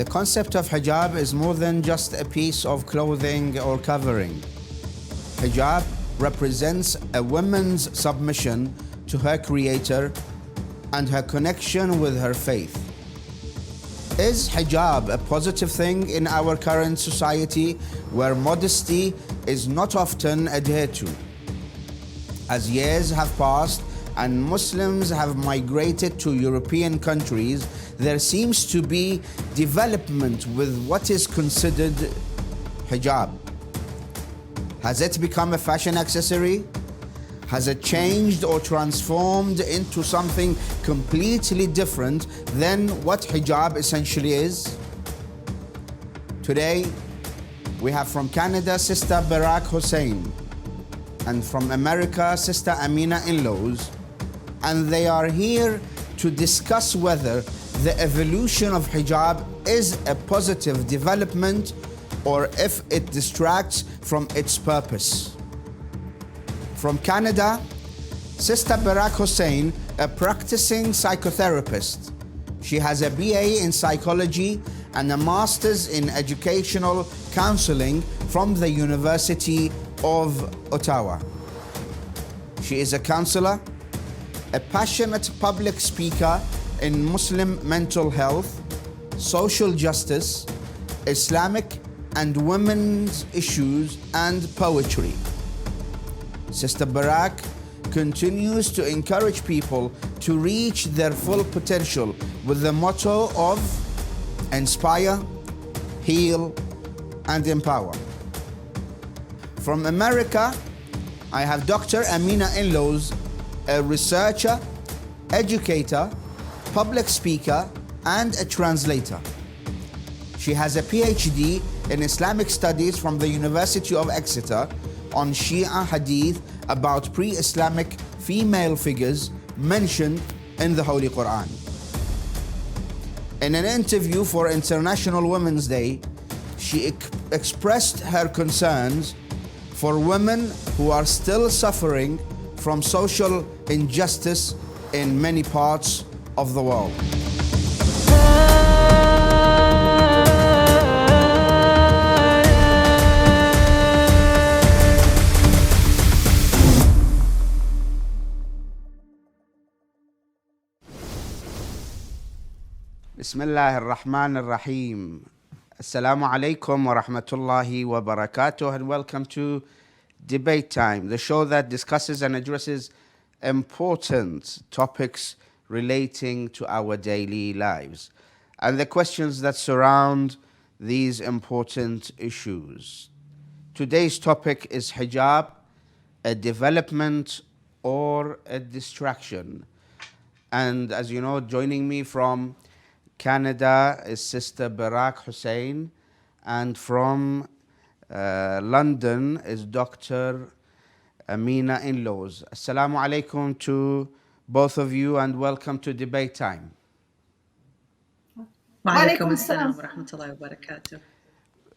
The concept of hijab is more than just a piece of clothing or covering. Hijab represents a woman's submission to her creator and her connection with her faith. Is hijab a positive thing in our current society where modesty is not often adhered to? As years have passed and Muslims have migrated to European countries, there seems to be development with what is considered hijab. Has it become a fashion accessory? Has it changed or transformed into something completely different than what hijab essentially is? Today, we have from Canada, Sister Barak Hussein, and from America, Sister Amina In-laws, and they are here to discuss whether the evolution of hijab is a positive development or if it distracts from its purpose. From Canada, Sister Barak Hussein, a practicing psychotherapist. She has a BA in psychology and a master's in educational counseling from the University of Ottawa. She is a counselor, a passionate public speaker in Muslim mental health, social justice, Islamic and women's issues, and poetry. Sister Barak continues to encourage people to reach their full potential with the motto of inspire, heal, and empower. From America, I have Dr. Amina In-laws, a researcher, educator, public speaker, and a translator. She has a PhD in Islamic Studies from the University of Exeter on Shia Hadith about pre-Islamic female figures mentioned in the Holy Quran. In an interview for International Women's Day, she expressed her concerns for women who are still suffering from social injustice in many parts of the world. Bismillah ar-Rahman ar-Rahim. Assalamu alaikum wa rahmatullahi wa barakatuh, and welcome to Debate Time, the show that discusses and addresses important topics relating to our daily lives and the questions that surround these important issues. Today's topic is hijab, a development or a distraction. And as you know, joining me from Canada is Sister Barak Hussein, and from London is Dr. Amina In-laws. Assalamu alaikum to both of you and welcome to Debate Time. Wa alaikum assalam wa rahmatullahi wa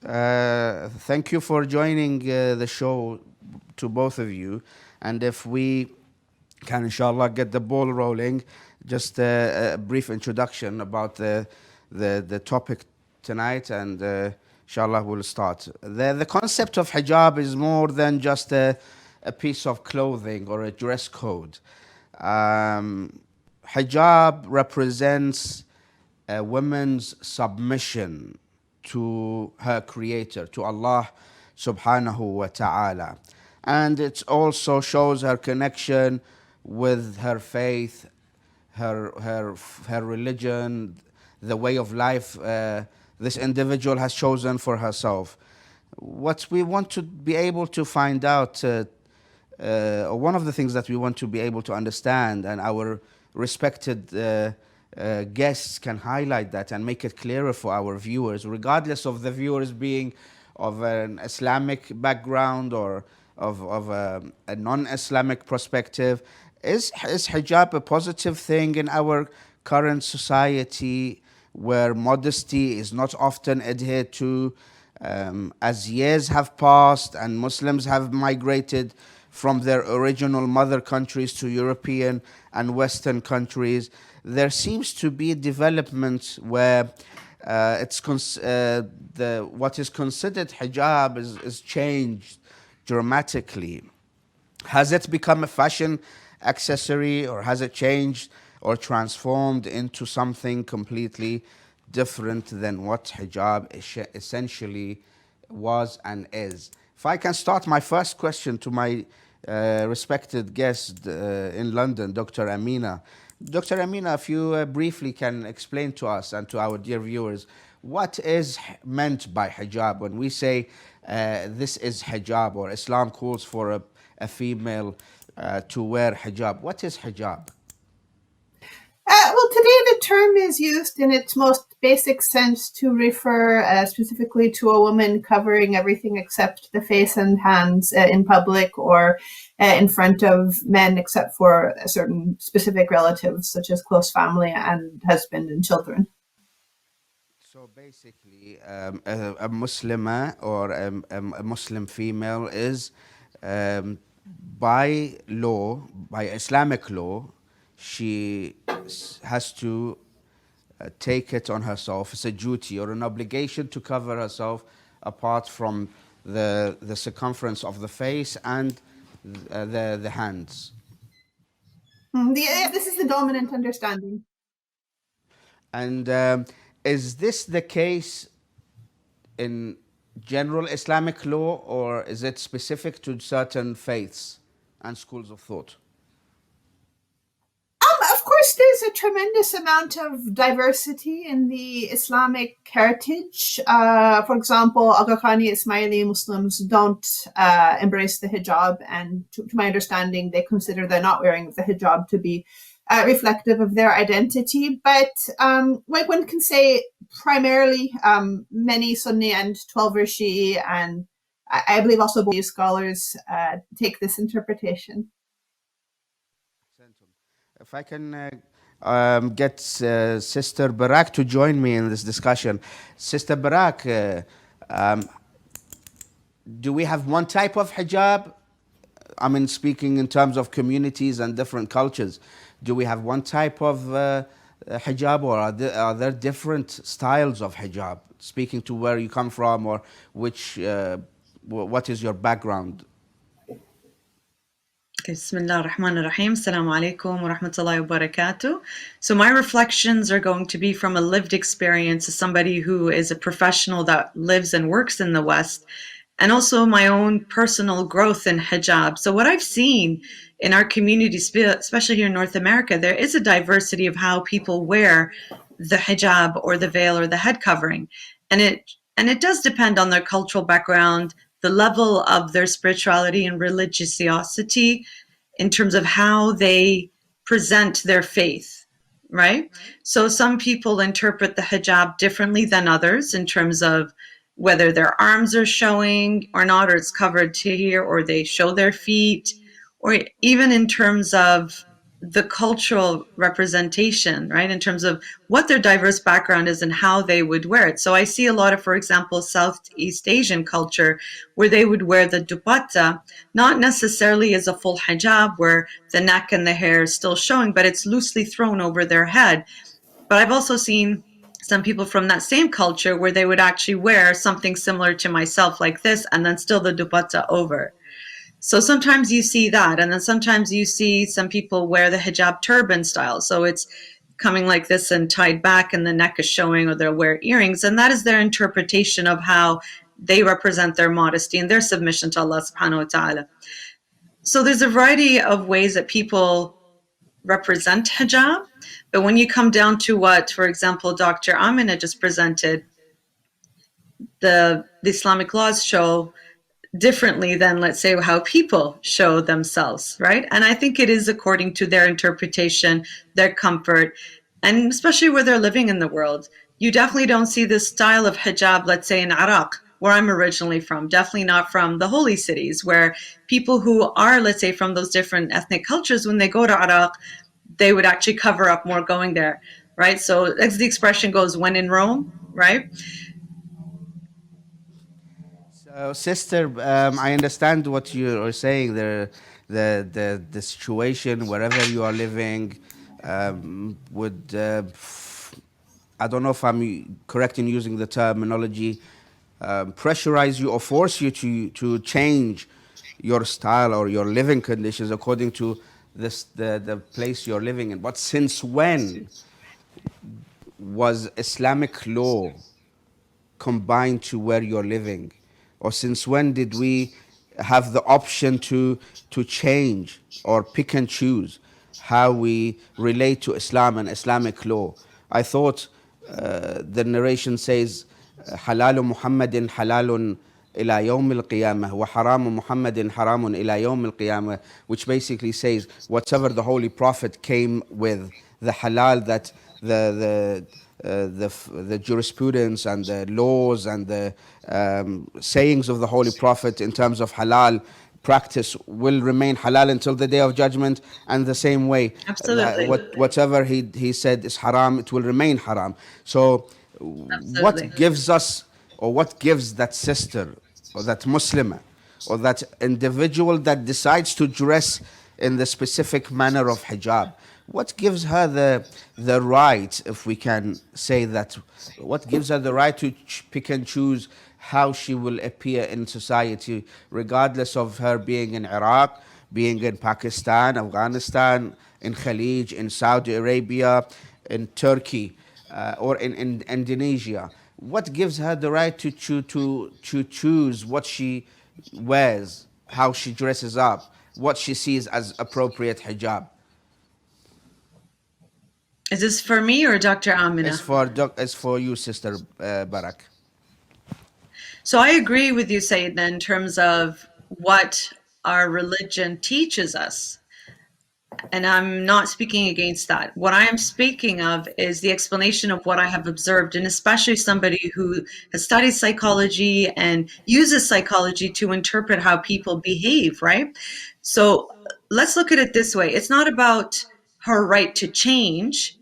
barakatuh. Thank you for joining the show, to both of you. And if we can, inshallah, get the ball rolling, just a brief introduction about the topic tonight, and inshallah we'll start. The concept of hijab is more than just a piece of clothing or a dress code. Hijab represents a woman's submission to her creator, to Allah subhanahu wa ta'ala. And it also shows her connection with her faith, her religion, the way of life this individual has chosen for herself. What we want to be able to find out, one of the things that we want to be able to understand, and our respected guests can highlight that and make it clearer for our viewers, regardless of the viewers being of an Islamic background or of a non-Islamic perspective. Is hijab a positive thing in our current society where modesty is not often adhered to? As years have passed and Muslims have migrated from their original mother countries to European and Western countries, there seems to be developments where what is considered hijab is changed dramatically. Has it become a fashion accessory, or has it changed or transformed into something completely different than what hijab essentially was and is? If I can start my first question to my respected guest in London, Dr. Amina. Dr. Amina, if you briefly can explain to us and to our dear viewers, what is meant by hijab when we say this is hijab, or Islam calls for a female to wear hijab? What is hijab? Well, today the term is used in its most basic sense to refer specifically to a woman covering everything except the face and hands in public or in front of men, except for certain specific relatives, such as close family and husband and children. So basically, a Muslimah or a Muslim female is, by law, by Islamic law, she has to take it on herself. It's a duty or an obligation to cover herself apart from the circumference of the face and the hands. This is the dominant understanding. And is this the case in general Islamic law, or is it specific to certain faiths and schools of thought? Of course, there's a tremendous amount of diversity in the Islamic heritage. For example, Aga Khani Ismaili Muslims don't embrace the hijab, and to my understanding, they consider the not wearing of the hijab to be reflective of their identity. But one can say primarily many Sunni and Twelver Shi'i, and I believe also Buddhist scholars take this interpretation. If I can get Sister Barak to join me in this discussion. Sister Barak, do we have one type of hijab? I mean, speaking in terms of communities and different cultures, do we have one type of hijab, or are there different styles of hijab? Speaking to where you come from, or what is your background? Bismillah ar-Rahman ar-Rahim. Assalamu alaikum wa rahmatullahi wa barakatuh. So my reflections are going to be from a lived experience as somebody who is a professional that lives and works in the West, and also my own personal growth in hijab. So what I've seen in our community, especially here in North America, there is a diversity of how people wear the hijab or the veil or the head covering. And it does depend on their cultural background, the level of their spirituality and religiosity in terms of how they present their faith, right? So some people interpret the hijab differently than others in terms of whether their arms are showing or not, or it's covered to here, or they show their feet, or even in terms of the cultural representation, right? In terms of what their diverse background is and how they would wear it. So I see a lot of, for example, Southeast Asian culture where they would wear the dupatta, not necessarily as a full hijab where the neck and the hair is still showing, but it's loosely thrown over their head. But I've also seen some people from that same culture where they would actually wear something similar to myself like this and then still the dupatta over. So sometimes you see that, and then sometimes you see some people wear the hijab turban style. So it's coming like this and tied back and the neck is showing, or they'll wear earrings. And that is their interpretation of how they represent their modesty and their submission to Allah subhanahu wa ta'ala. So there's a variety of ways that people represent hijab. But when you come down to what, for example, Dr. Amina just presented, the Islamic laws show differently than, let's say, how people show themselves, right? And I think it is according to their interpretation, their comfort, and especially where they're living in the world. You definitely don't see this style of hijab, let's say in Iraq, where I'm originally from, definitely not from the holy cities, where people who are, let's say, from those different ethnic cultures, when they go to Iraq, they would actually cover up more going there, right? So as the expression goes, when in Rome, right? So, sister, I understand what you are saying. The situation wherever you are living would I don't know if I'm correct in using the terminology, pressurize you or force you to change your style or your living conditions according to the place you're living in. But since when was Islamic law combined to where you're living? Or since when did we have the option to change or pick and choose how we relate to Islam and Islamic law? I thought the narration says حلال محمد حلال إلى يوم القيامة وحرام محمد حرام إلى يوم القيامة, which basically says whatever the Holy Prophet came with, the halal that the jurisprudence and the laws and the sayings of the Holy Prophet in terms of halal practice will remain halal until the day of judgment, and the same way Absolutely. whatever he said is haram, it will remain haram. So what Absolutely. gives us, or what gives that sister or that Muslimah or that individual that decides to dress in the specific manner of hijab, what gives her the right, if we can say that, what gives her the right to pick and choose how she will appear in society, regardless of her being in Iraq, being in Pakistan, Afghanistan, in Khalij, in Saudi Arabia, in Turkey, or in Indonesia? What gives her the right to choose what she wears, how she dresses up, what she sees as appropriate hijab? Is this for me or Dr. Amina? As for you, Sister Barak. So I agree with you, Sayyidina, in terms of what our religion teaches us. And I'm not speaking against that. What I am speaking of is the explanation of what I have observed, and especially somebody who has studied psychology and uses psychology to interpret how people behave, right? So let's look at it this way. It's not about her right to change.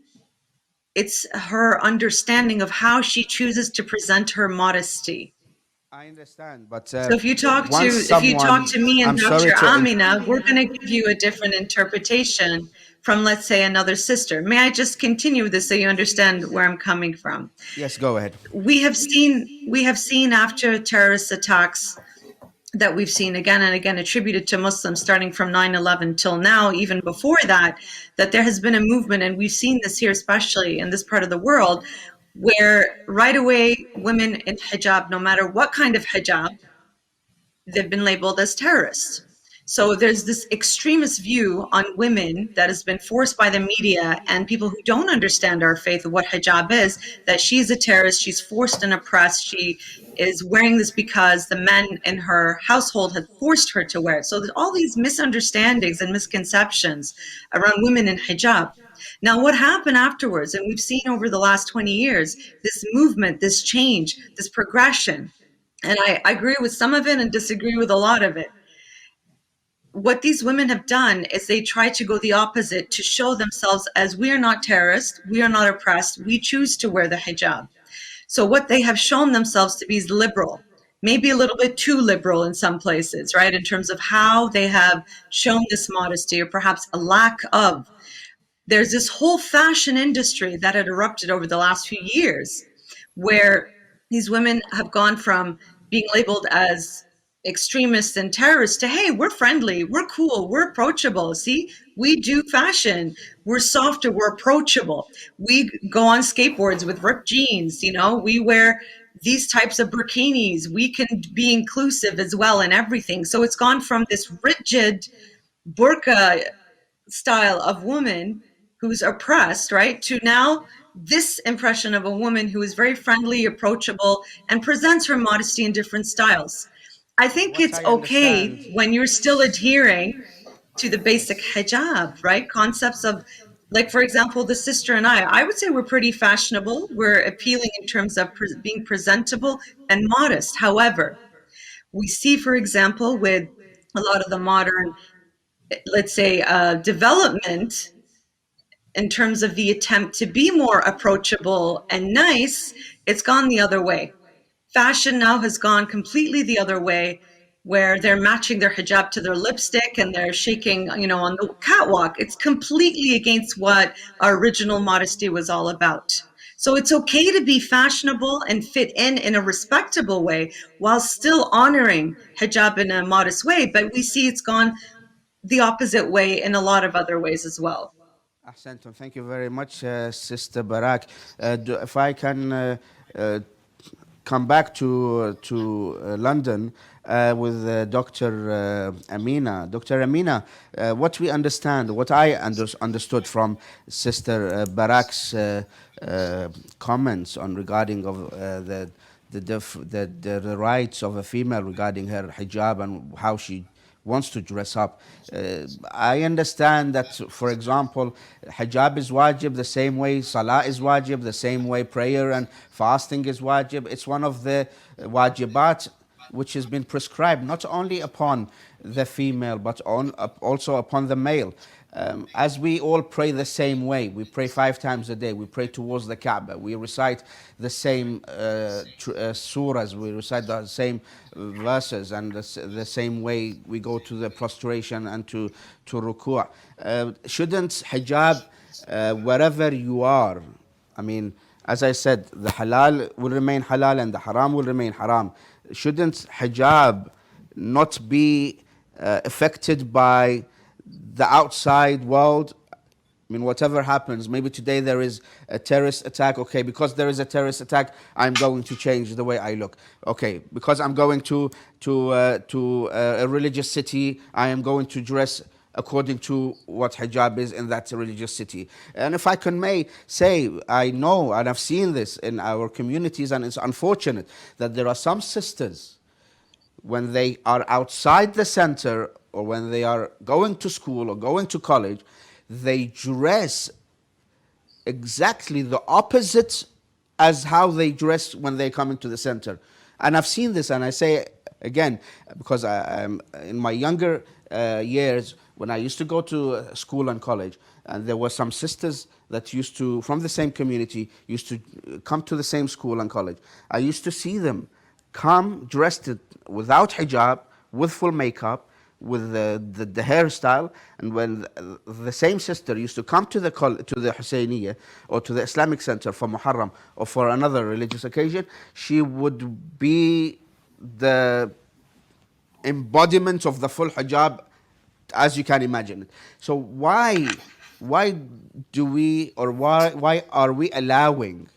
It's her understanding of how she chooses to present her modesty. I understand, but So if you talk once someone, to me and I'm sorry Dr. to, Amina, we're going to give you a different interpretation from, let's say, another sister. May I just continue this so you understand where I'm coming from? yes, go ahead. We have seen after terrorist attacks that we've seen again and again attributed to Muslims, starting from 9/11 till now, even before that, that there has been a movement, and we've seen this here, especially in this part of the world, where right away women in hijab, no matter what kind of hijab, they've been labeled as terrorists. So there's this extremist view on women that has been forced by the media and people who don't understand our faith of what hijab is, that she's a terrorist, she's forced and oppressed, she is wearing this because the men in her household had forced her to wear it. So there's all these misunderstandings and misconceptions around women in hijab. Now, what happened afterwards, and we've seen over the last 20 years, this movement, this change, this progression, and I agree with some of it and disagree with a lot of it. What these women have done is they try to go the opposite, to show themselves as, we are not terrorists, we are not oppressed, we choose to wear the hijab. So what they have shown themselves to be is liberal, maybe a little bit too liberal in some places, right? In terms of how they have shown this modesty, or perhaps a lack of. There's this whole fashion industry that had erupted over the last few years, where these women have gone from being labeled as extremists and terrorists to, hey, we're friendly, we're cool, we're approachable. See, we do fashion, we're softer, we're approachable. We go on skateboards with ripped jeans, we wear these types of bikinis. We can be inclusive as well in everything. So it's gone from this rigid burqa style of woman who's oppressed, right, to now this impression of a woman who is very friendly, approachable, and presents her modesty in different styles. I think What it's I okay understand, when you're still adhering to the basic hijab, right? Concepts of, like, for example, the sister and I would say we're pretty fashionable. We're appealing in terms of being presentable and modest. However, we see, for example, with a lot of the modern, let's say, development in terms of the attempt to be more approachable and nice, it's gone the other way. Fashion now has gone completely the other way, where they're matching their hijab to their lipstick and they're shaking, on the catwalk. It's completely against what our original modesty was all about. So it's okay to be fashionable and fit in a respectable way while still honoring hijab in a modest way. But we see it's gone the opposite way in a lot of other ways as well. Ahsantum. Thank you very much, Sister Barak. If I can uh, come back to London with Dr. Amina. Dr. Amina, what we understand, what I understood from Sister Barak's comments on regarding of the rights of a female regarding her hijab and how she wants to dress up. I understand that, for example, hijab is wajib the same way salah is wajib, the same way prayer and fasting is wajib. It's one of the wajibat which has been prescribed not only upon the female but also upon the male. As we all pray the same way, we pray 5 times a day, we pray towards the Kaaba, we recite the same surahs, we recite the same verses, and the same way we go to the prostration and to ruku'. Shouldn't hijab, wherever you are, I mean, as I said, the halal will remain halal and the haram will remain haram. Shouldn't hijab not be affected by the outside world? I mean, whatever happens, maybe today there is a terrorist attack. Okay, because there is a terrorist attack, I'm going to change the way I look. Okay, because I'm going to a religious city, I am going to dress according to what hijab is in that religious city. And if I may say, I know and I've seen this in our communities, and it's unfortunate that there are some sisters, when they are outside the center or when they are going to school or going to college, they dress exactly the opposite as how they dress when they come into the center. And I've seen this, and I say again, because I'm in my younger years, when I used to go to school and college, and there were some sisters that used to, from the same community, used to come to the same school and college. I used to see them come dressed without hijab, with full makeup, with the hairstyle, and when the same sister used to come to the Husayniyah or to the Islamic Center for Muharram or for another religious occasion, she would be the embodiment of the full hijab, as you can imagine. So why do we, or why are we allowing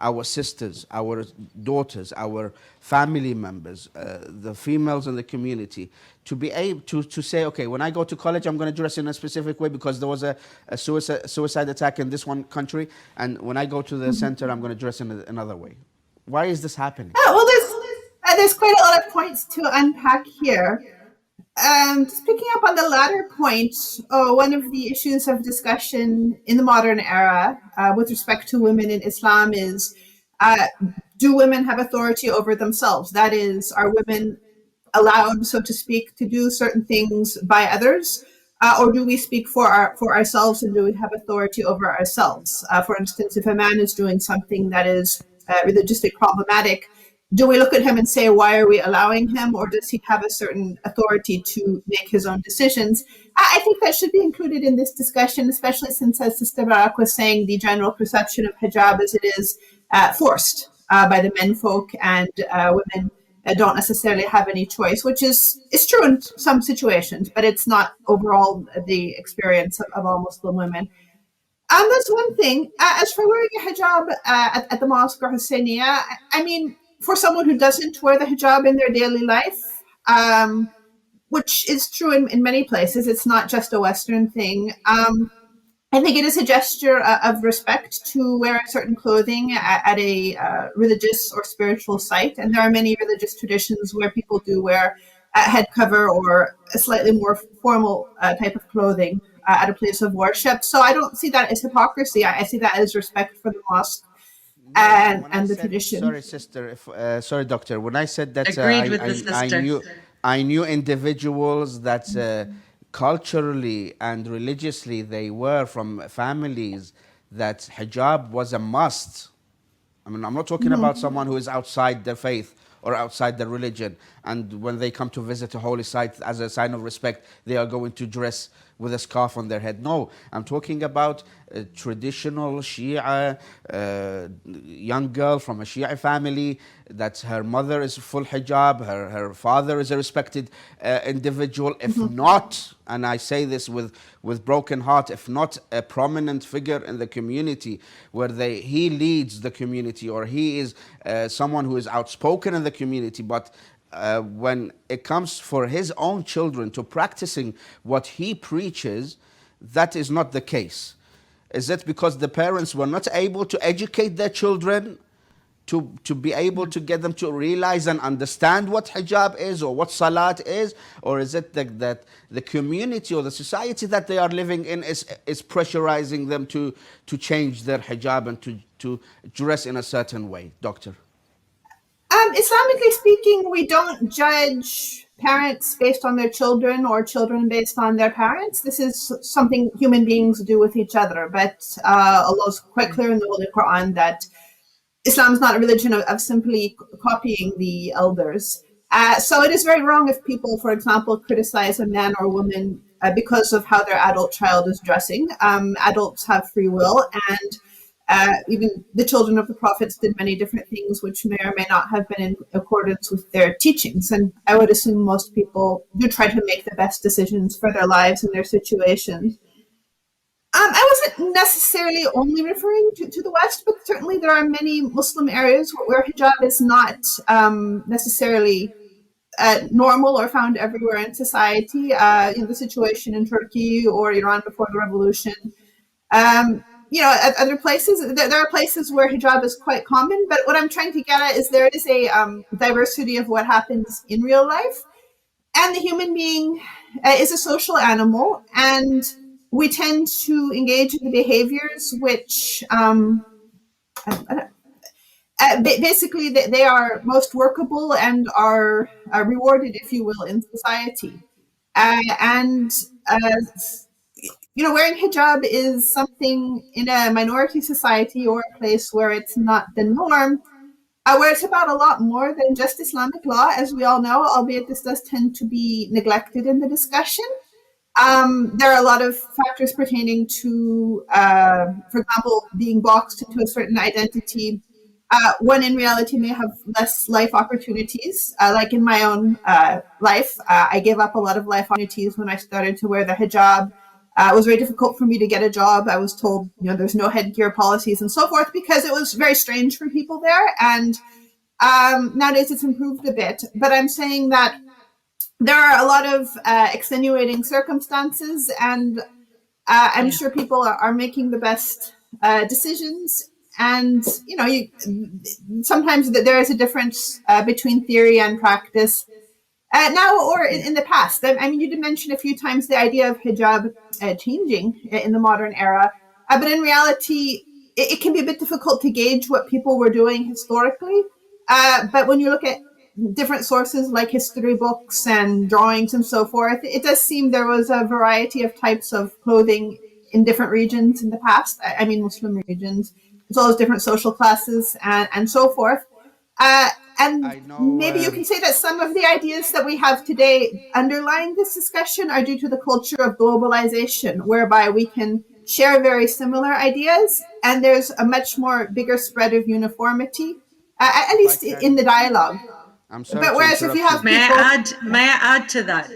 our sisters, our daughters, our family members, the females in the community, to be able to say, okay, when I go to college, I'm going to dress in a specific way because there was a suicide attack in this one country, and when I go to the center, I'm going to dress in another way. Why is this happening? Well, there's quite a lot of points to unpack here. Just picking up on the latter point, one of the issues of discussion in the modern era with respect to women in Islam is, do women have authority over themselves? That is, are women allowed, so to speak, to do certain things by others? Or do we speak for ourselves, and do we have authority over ourselves? For instance, if a man is doing something that is religiously problematic, do we look at him and say, why are we allowing him? Or does he have a certain authority to make his own decisions? I think that should be included in this discussion, especially since, as Sister Barak was saying, the general perception of hijab as it is forced by the menfolk, and women don't necessarily have any choice, which is true in some situations, but it's not overall the experience of all Muslim women. That's one thing. As for wearing a hijab at the mosque or Husayniyah, I mean, for someone who doesn't wear the hijab in their daily life, which is true in many places, it's not just a Western thing. I think it is a gesture of respect to wear certain clothing at a religious or spiritual site. And there are many religious traditions where people do wear a head cover or a slightly more formal type of clothing at a place of worship. So I don't see that as hypocrisy. I see that as respect for the mosque and the tradition. Sorry, sister. Sorry, doctor. When I said that, Agreed with the sister. I knew individuals that culturally and religiously they were from families that hijab was a must. I mean, I'm not talking about someone who is outside their faith or outside their religion, and when they come to visit a holy site as a sign of respect, they are going to dress with a scarf on their head. No, I'm talking about a traditional Shia young girl from a Shia family, that her mother is full hijab, her father is a respected individual, if not, and I say this with broken heart, if not a prominent figure in the community where he leads the community, or he is someone who is outspoken in the community, but when it comes for his own children to practicing what he preaches, that is not the case. Is it because the parents were not able to educate their children to be able to get them to realize and understand what hijab is or what salat is? Or is it that the community or the society that they are living in is pressurizing them to change their hijab and to dress in a certain way, doctor? Islamically speaking, we don't judge parents based on their children or children based on their parents. This is something human beings do with each other. But Allah is quite clear in the Holy Quran that Islam is not a religion of simply copying the elders. So it is very wrong if people, for example, criticize a man or woman because of how their adult child is dressing. Adults have free will, and even the children of the prophets did many different things which may or may not have been in accordance with their teachings. And I would assume most people do try to make the best decisions for their lives and their situations. I wasn't necessarily only referring to the West, but certainly there are many Muslim areas where hijab is not necessarily normal or found everywhere in society. In the situation in Turkey or Iran before the revolution. At other places, there are places where hijab is quite common, but what I'm trying to get at is there is a diversity of what happens in real life. And the human being is a social animal, and we tend to engage in the behaviors which basically they are most workable and are rewarded, if you will, in society. Wearing hijab is something in a minority society or a place where it's not the norm, where it's about a lot more than just Islamic law, as we all know, albeit this does tend to be neglected in the discussion. There are a lot of factors pertaining to, for example, being boxed into a certain identity, when in reality may have less life opportunities. Like in my own life, I gave up a lot of life opportunities when I started to wear the hijab. It was very difficult for me to get a job. I was told, there's no headgear policies and so forth, because it was very strange for people there. And nowadays it's improved a bit. But I'm saying that there are a lot of extenuating circumstances, and I'm sure people are making the best decisions. And, sometimes there is a difference between theory and practice. Now or in the past. I mean, you did mention a few times the idea of hijab changing in the modern era, but in reality, it can be a bit difficult to gauge what people were doing historically. But when you look at different sources like history books and drawings and so forth, it does seem there was a variety of types of clothing in different regions in the past. I mean, Muslim regions, as well as different social classes and so forth. And maybe you can say that some of the ideas that we have today underlying this discussion are due to the culture of globalization, whereby we can share very similar ideas, and there's a much more bigger spread of uniformity, at least in the dialogue. But whereas if you have people... May I add to that?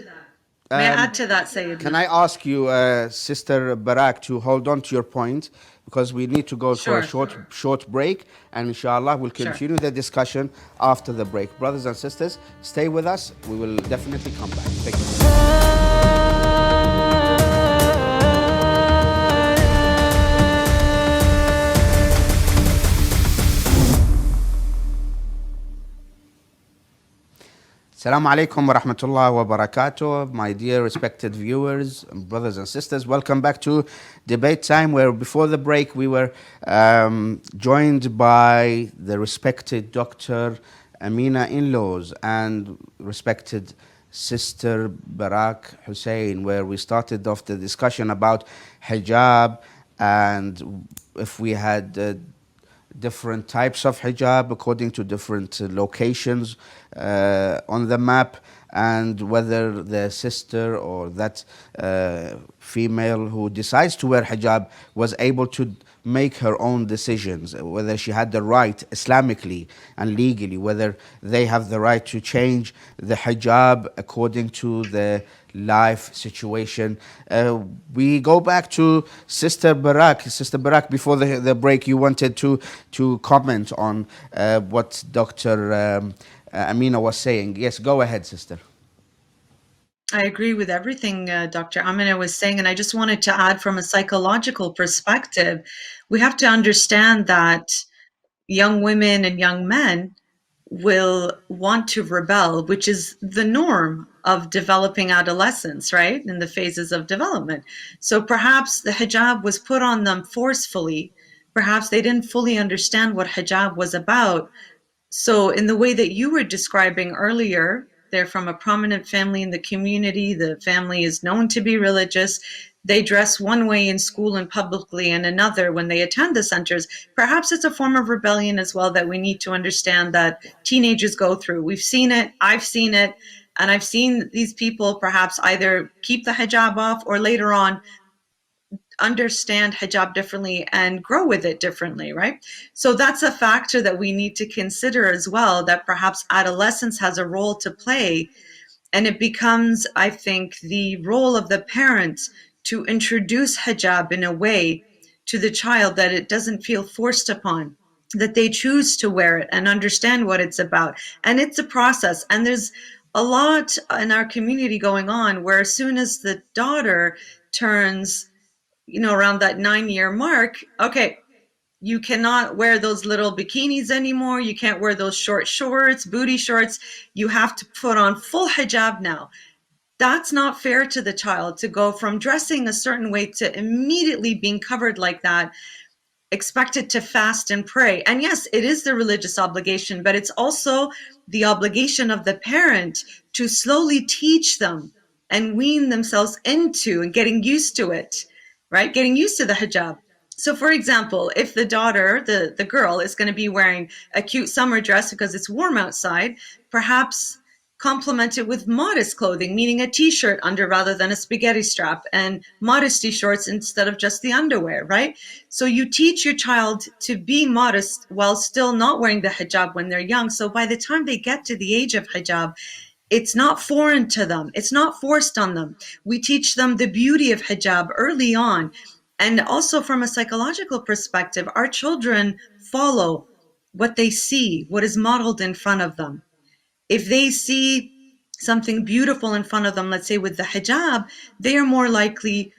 May I add to that, Sayyid? Can I ask you, Sister Barak, to hold on to your point, because we need to go for a short break, and inshallah we'll continue the discussion after the break. Brothers and sisters, stay with us. We will definitely come back. Thank you. Assalamu alaikum wa rahmatullahi wa barakatuh. My dear respected viewers, brothers and sisters, welcome back to Debate Time, where before the break we were joined by the respected Dr. Amina in-laws and respected Sister Barak Hussein, where we started off the discussion about hijab and if we had different types of hijab according to different locations on the map, and whether the sister or that female who decides to wear hijab was able to make her own decisions, whether she had the right Islamically and legally, whether they have the right to change the hijab according to the life situation. We go back to Sister Barak. Sister Barak, before the break, you wanted to comment on what Dr. Amina was saying. Yes, go ahead, Sister. I agree with everything Dr. Amina was saying, and I just wanted to add from a psychological perspective, we have to understand that young women and young men will want to rebel, which is the norm of developing adolescence, right? In the phases of development. So perhaps the hijab was put on them forcefully. Perhaps they didn't fully understand what hijab was about. So, in the way that you were describing earlier, they're from a prominent family in the community. The family is known to be religious. They dress one way in school and publicly and another when they attend the centers. Perhaps it's a form of rebellion as well that we need to understand that teenagers go through. We've seen it, I've seen it, and I've seen these people perhaps either keep the hijab off or later on understand hijab differently and grow with it differently, right? So that's a factor that we need to consider as well, that perhaps adolescence has a role to play. And it becomes, I think, the role of the parents to introduce hijab in a way to the child that it doesn't feel forced upon, that they choose to wear it and understand what it's about. And it's a process. And there's a lot in our community going on where as soon as the daughter turns around that 9-year mark, okay, you cannot wear those little bikinis anymore. You can't wear those short shorts, booty shorts. You have to put on full hijab now. That's not fair to the child to go from dressing a certain way to immediately being covered like that, expected to fast and pray. And yes, it is the religious obligation, but it's also the obligation of the parent to slowly teach them and wean themselves into and getting used to it, right? Getting used to the hijab. So for example, if the daughter, the girl, is going to be wearing a cute summer dress because it's warm outside, perhaps complement it with modest clothing, meaning a t-shirt under rather than a spaghetti strap, and modesty shorts instead of just the underwear, right? So you teach your child to be modest while still not wearing the hijab when they're young. So by the time they get to the age of hijab, it's not foreign to them. It's not forced on them. We teach them the beauty of hijab early on. And also from a psychological perspective, our children follow what they see, what is modeled in front of them. If they see something beautiful in front of them, let's say with the hijab, they are more likely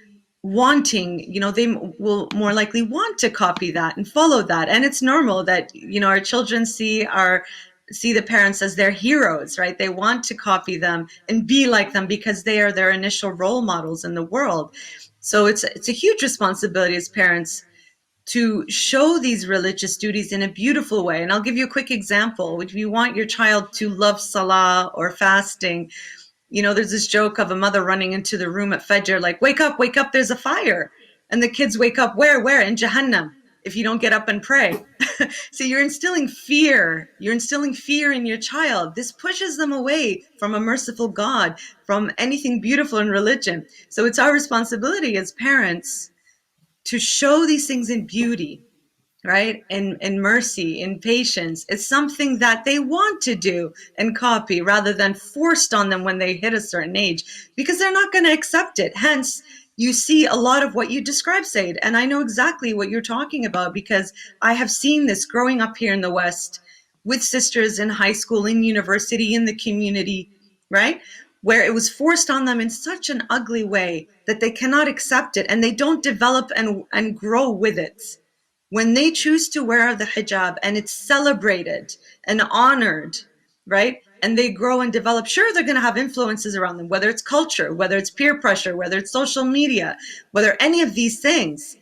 wanting, they will more likely want to copy that and follow that. And it's normal that, our children see the parents as their heroes, right? They want to copy them and be like them because they are their initial role models in the world. So it's a huge responsibility as parents to show these religious duties in a beautiful way. And I'll give you a quick example. If you want your child to love salah or fasting, there's this joke of a mother running into the room at Fajr, like, wake up, there's a fire. And the kids wake up, where? In Jahannam, if you don't get up and pray. So you're instilling fear. You're instilling fear in your child. This pushes them away from a merciful God, from anything beautiful in religion. So it's our responsibility as parents to show these things in beauty, right? In mercy, in patience. It's something that they want to do and copy rather than forced on them when they hit a certain age, because they're not going to accept it. Hence, you see a lot of what you describe, Said. And I know exactly what you're talking about because I have seen this growing up here in the West with sisters in high school, in university, in the community, right? Where it was forced on them in such an ugly way that they cannot accept it and they don't develop and grow with it. When they choose to wear the hijab and it's celebrated and honored, right? And they grow and develop, sure, they're going to have influences around them, whether it's culture, whether it's peer pressure, whether it's social media, whether any of these things.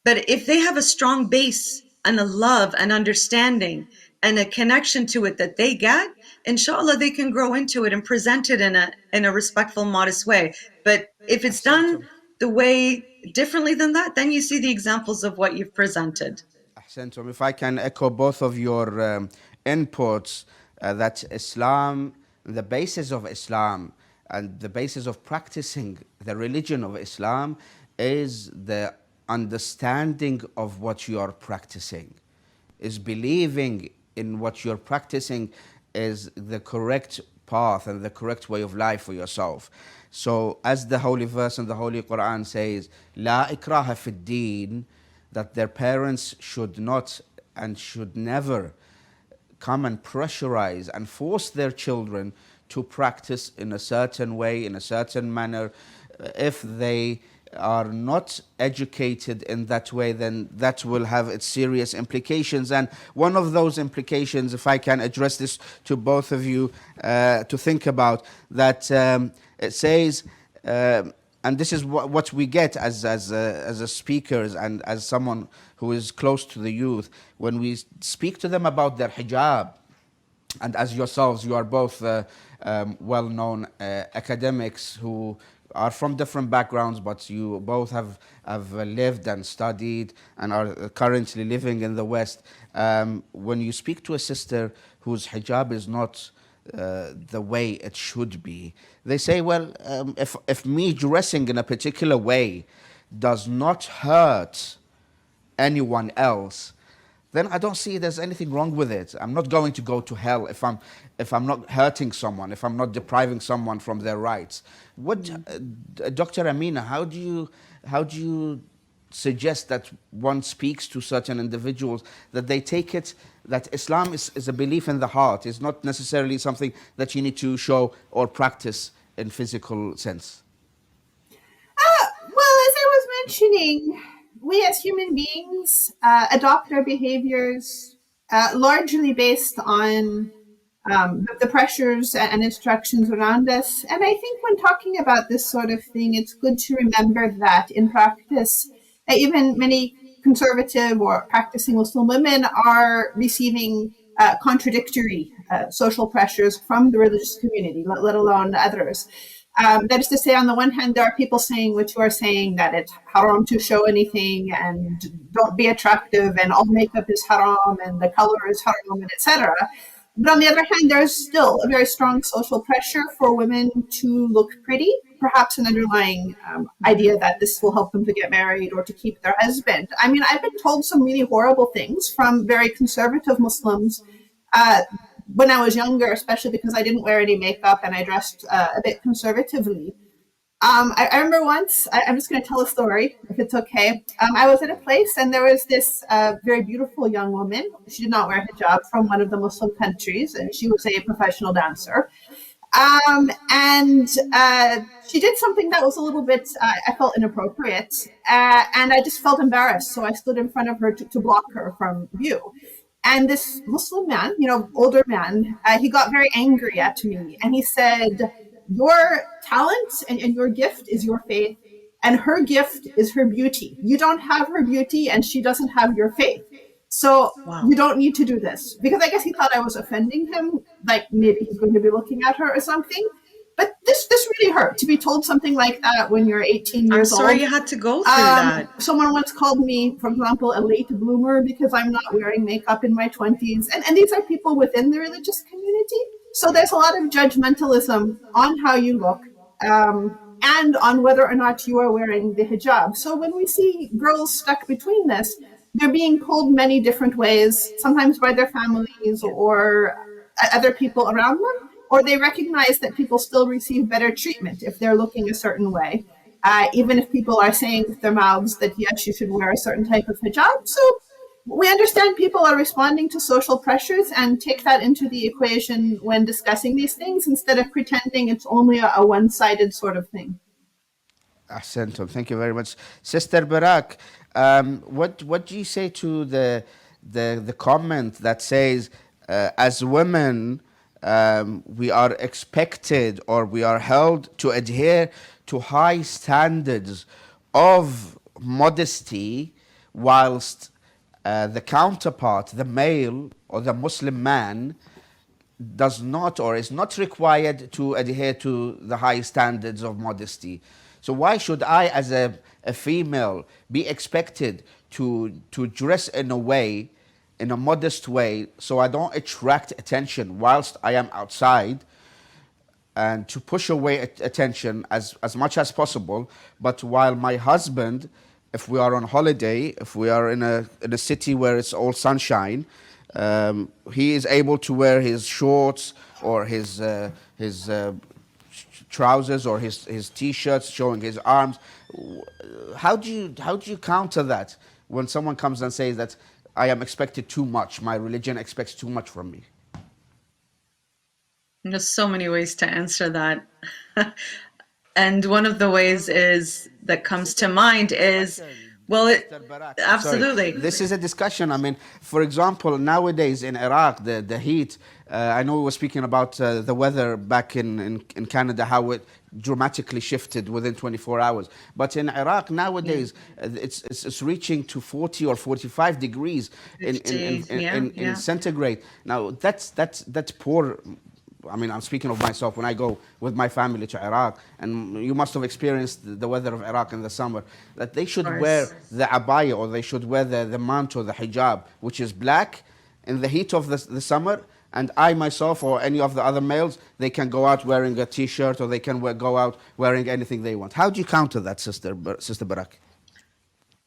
But if they have a strong base and a love and understanding and a connection to it that they get, inshallah, they can grow into it and present it in a respectful, modest way. But if it's done the way differently than that, then you see the examples of what you've presented. If I can echo both of your inputs, that Islam the basis of Islam and the basis of practicing the religion of Islam is the understanding of what you are practicing, is believing in what you're practicing is the correct path and the correct way of life for yourself. So as the holy verse in the Holy Quran says, La ikraha fid deen, that their parents should not and should never come and pressurize and force their children to practice in a certain way, in a certain manner. If they are not educated in that way, then that will have its serious implications. And one of those implications, if I can address this to both of you to think about, that it says, and this is what we get as a speakers and as someone who is close to the youth, when we speak to them about their hijab, and as yourselves, you are both well-known academics who are from different backgrounds, but you both have lived and studied and are currently living in the West. When you speak to a sister whose hijab is not the way it should be, they say, well, if me dressing in a particular way does not hurt anyone else, then I don't see there's anything wrong with it. I'm not going to go to hell if I'm not hurting someone, if I'm not depriving someone from their rights. What, Dr. Amina, how do you suggest that one speaks to certain individuals, that they take it that Islam is a belief in the heart, is not necessarily something that you need to show or practice in physical sense? Well, as I was mentioning, we as human beings adopt our behaviors largely based on the pressures and instructions around us. And I think when talking about this sort of thing, it's good to remember that in practice, even many conservative or practicing Muslim women are receiving contradictory social pressures from the religious community, let alone others. That is to say, on the one hand, there are people saying what you are saying, that it's haram to show anything and don't be attractive and all makeup is haram and the color is haram and etc. But on the other hand, there's still a very strong social pressure for women to look pretty, perhaps an underlying idea that this will help them to get married or to keep their husband. I mean, I've been told some really horrible things from very conservative Muslims when I was younger, especially because I didn't wear any makeup and I dressed a bit conservatively. I remember once, I'm just going to tell a story, if it's okay. I was at a place and there was this very beautiful young woman. She did not wear hijab, from one of the Muslim countries, and she was a professional dancer. And she did something that was a little bit, I felt inappropriate, and I just felt embarrassed. So I stood in front of her to block her from view. And this Muslim man, older man, he got very angry at me, and he said, your talent and your gift is your faith, and her gift is her beauty. You don't have her beauty and she doesn't have your faith. So You don't need to do this. Because I guess he thought I was offending him, like maybe he's going to be looking at her or something. But this really hurt, to be told something like that when you're 18 years old. I'm sorry you had to go through that. Someone once called me, for example, a late bloomer because I'm not wearing makeup in my 20s. And these are people within the religious community. So there's a lot of judgmentalism on how you look and on whether or not you are wearing the hijab. So when we see girls stuck between this, they're being pulled many different ways, sometimes by their families or other people around them, or they recognize that people still receive better treatment if they're looking a certain way, even if people are saying with their mouths that, yes, you should wear a certain type of hijab. So we understand people are responding to social pressures and take that into the equation when discussing these things, instead of pretending it's only a one-sided sort of thing. Ahsantum. Thank you very much. Sister Barak, what do you say to the comment that says, as women, we are expected or we are held to adhere to high standards of modesty, whilst the counterpart, the male or the Muslim man, does not or is not required to adhere to the high standards of modesty? So why should I, as a female, be expected to dress in a modest way, so I don't attract attention whilst I am outside, and to push away attention as much as possible. But while my husband, if we are on holiday, if we are in a city where it's all sunshine, he is able to wear his shorts or his trousers or his t-shirts showing his arms. How do you counter that when someone comes and says that I am expected too much, my religion expects too much from me? There's so many ways to answer that. And one of the ways that comes to mind is, well, absolutely. Sorry. This is a discussion. I mean, for example, nowadays in Iraq, the heat, I know we were speaking about the weather back in Canada, how it dramatically shifted within 24 hours. But in Iraq nowadays, it's reaching to 40 or 45 degrees in centigrade. Now, that's poor. I mean, I'm speaking of myself when I go with my family to Iraq, and you must have experienced the weather of Iraq in the summer, that they should wear the abaya, or they should wear the manto, the hijab, which is black in the heat of the summer. And I myself or any of the other males, they can go out wearing a t-shirt, or they can go out wearing anything they want. How do you counter that, Sister Barak?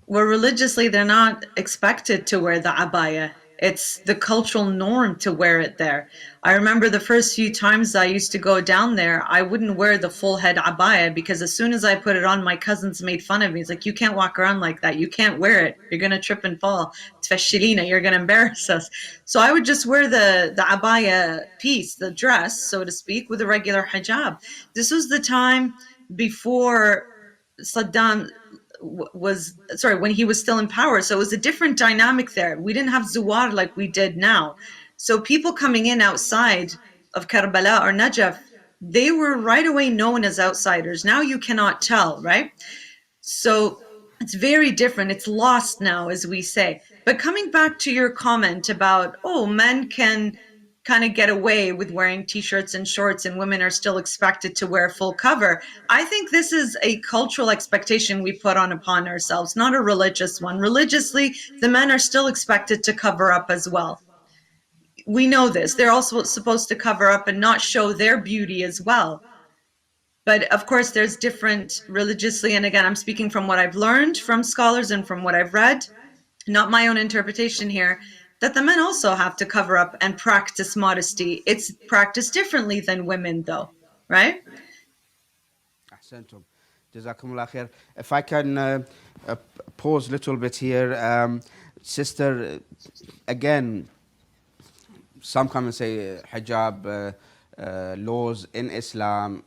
Well, religiously, they're not expected to wear the abaya. It's the cultural norm to wear it there. I remember the first few times I used to go down there, I wouldn't wear the full head abaya, because as soon as I put it on, my cousins made fun of me. It's like, you can't walk around like that. You can't wear it. You're going to trip and fall. Tfashilina, you're going to embarrass us. So I would just wear the abaya piece, the dress, so to speak, with a regular hijab. This was the time before Saddam when he was still in power. So it was a different dynamic there. We didn't have Zuwar like we did now. So people coming in outside of Karbala or Najaf, they were right away known as outsiders. Now you cannot tell, right? So it's very different. It's lost now, as we say. But coming back to your comment about, men can kind of get away with wearing t-shirts and shorts, and women are still expected to wear full cover. I think this is a cultural expectation we put upon ourselves, not a religious one. Religiously, the men are still expected to cover up as well. We know this. They're also supposed to cover up and not show their beauty as well. But of course, there's different religiously. And again, I'm speaking from what I've learned from scholars and from what I've read, not my own interpretation here, that the men also have to cover up and practice modesty. It's practiced differently than women, though, right? Ahsantum. Jazakumullah khair. If I can pause a little bit here. Sister, again, some come and say hijab laws in Islam,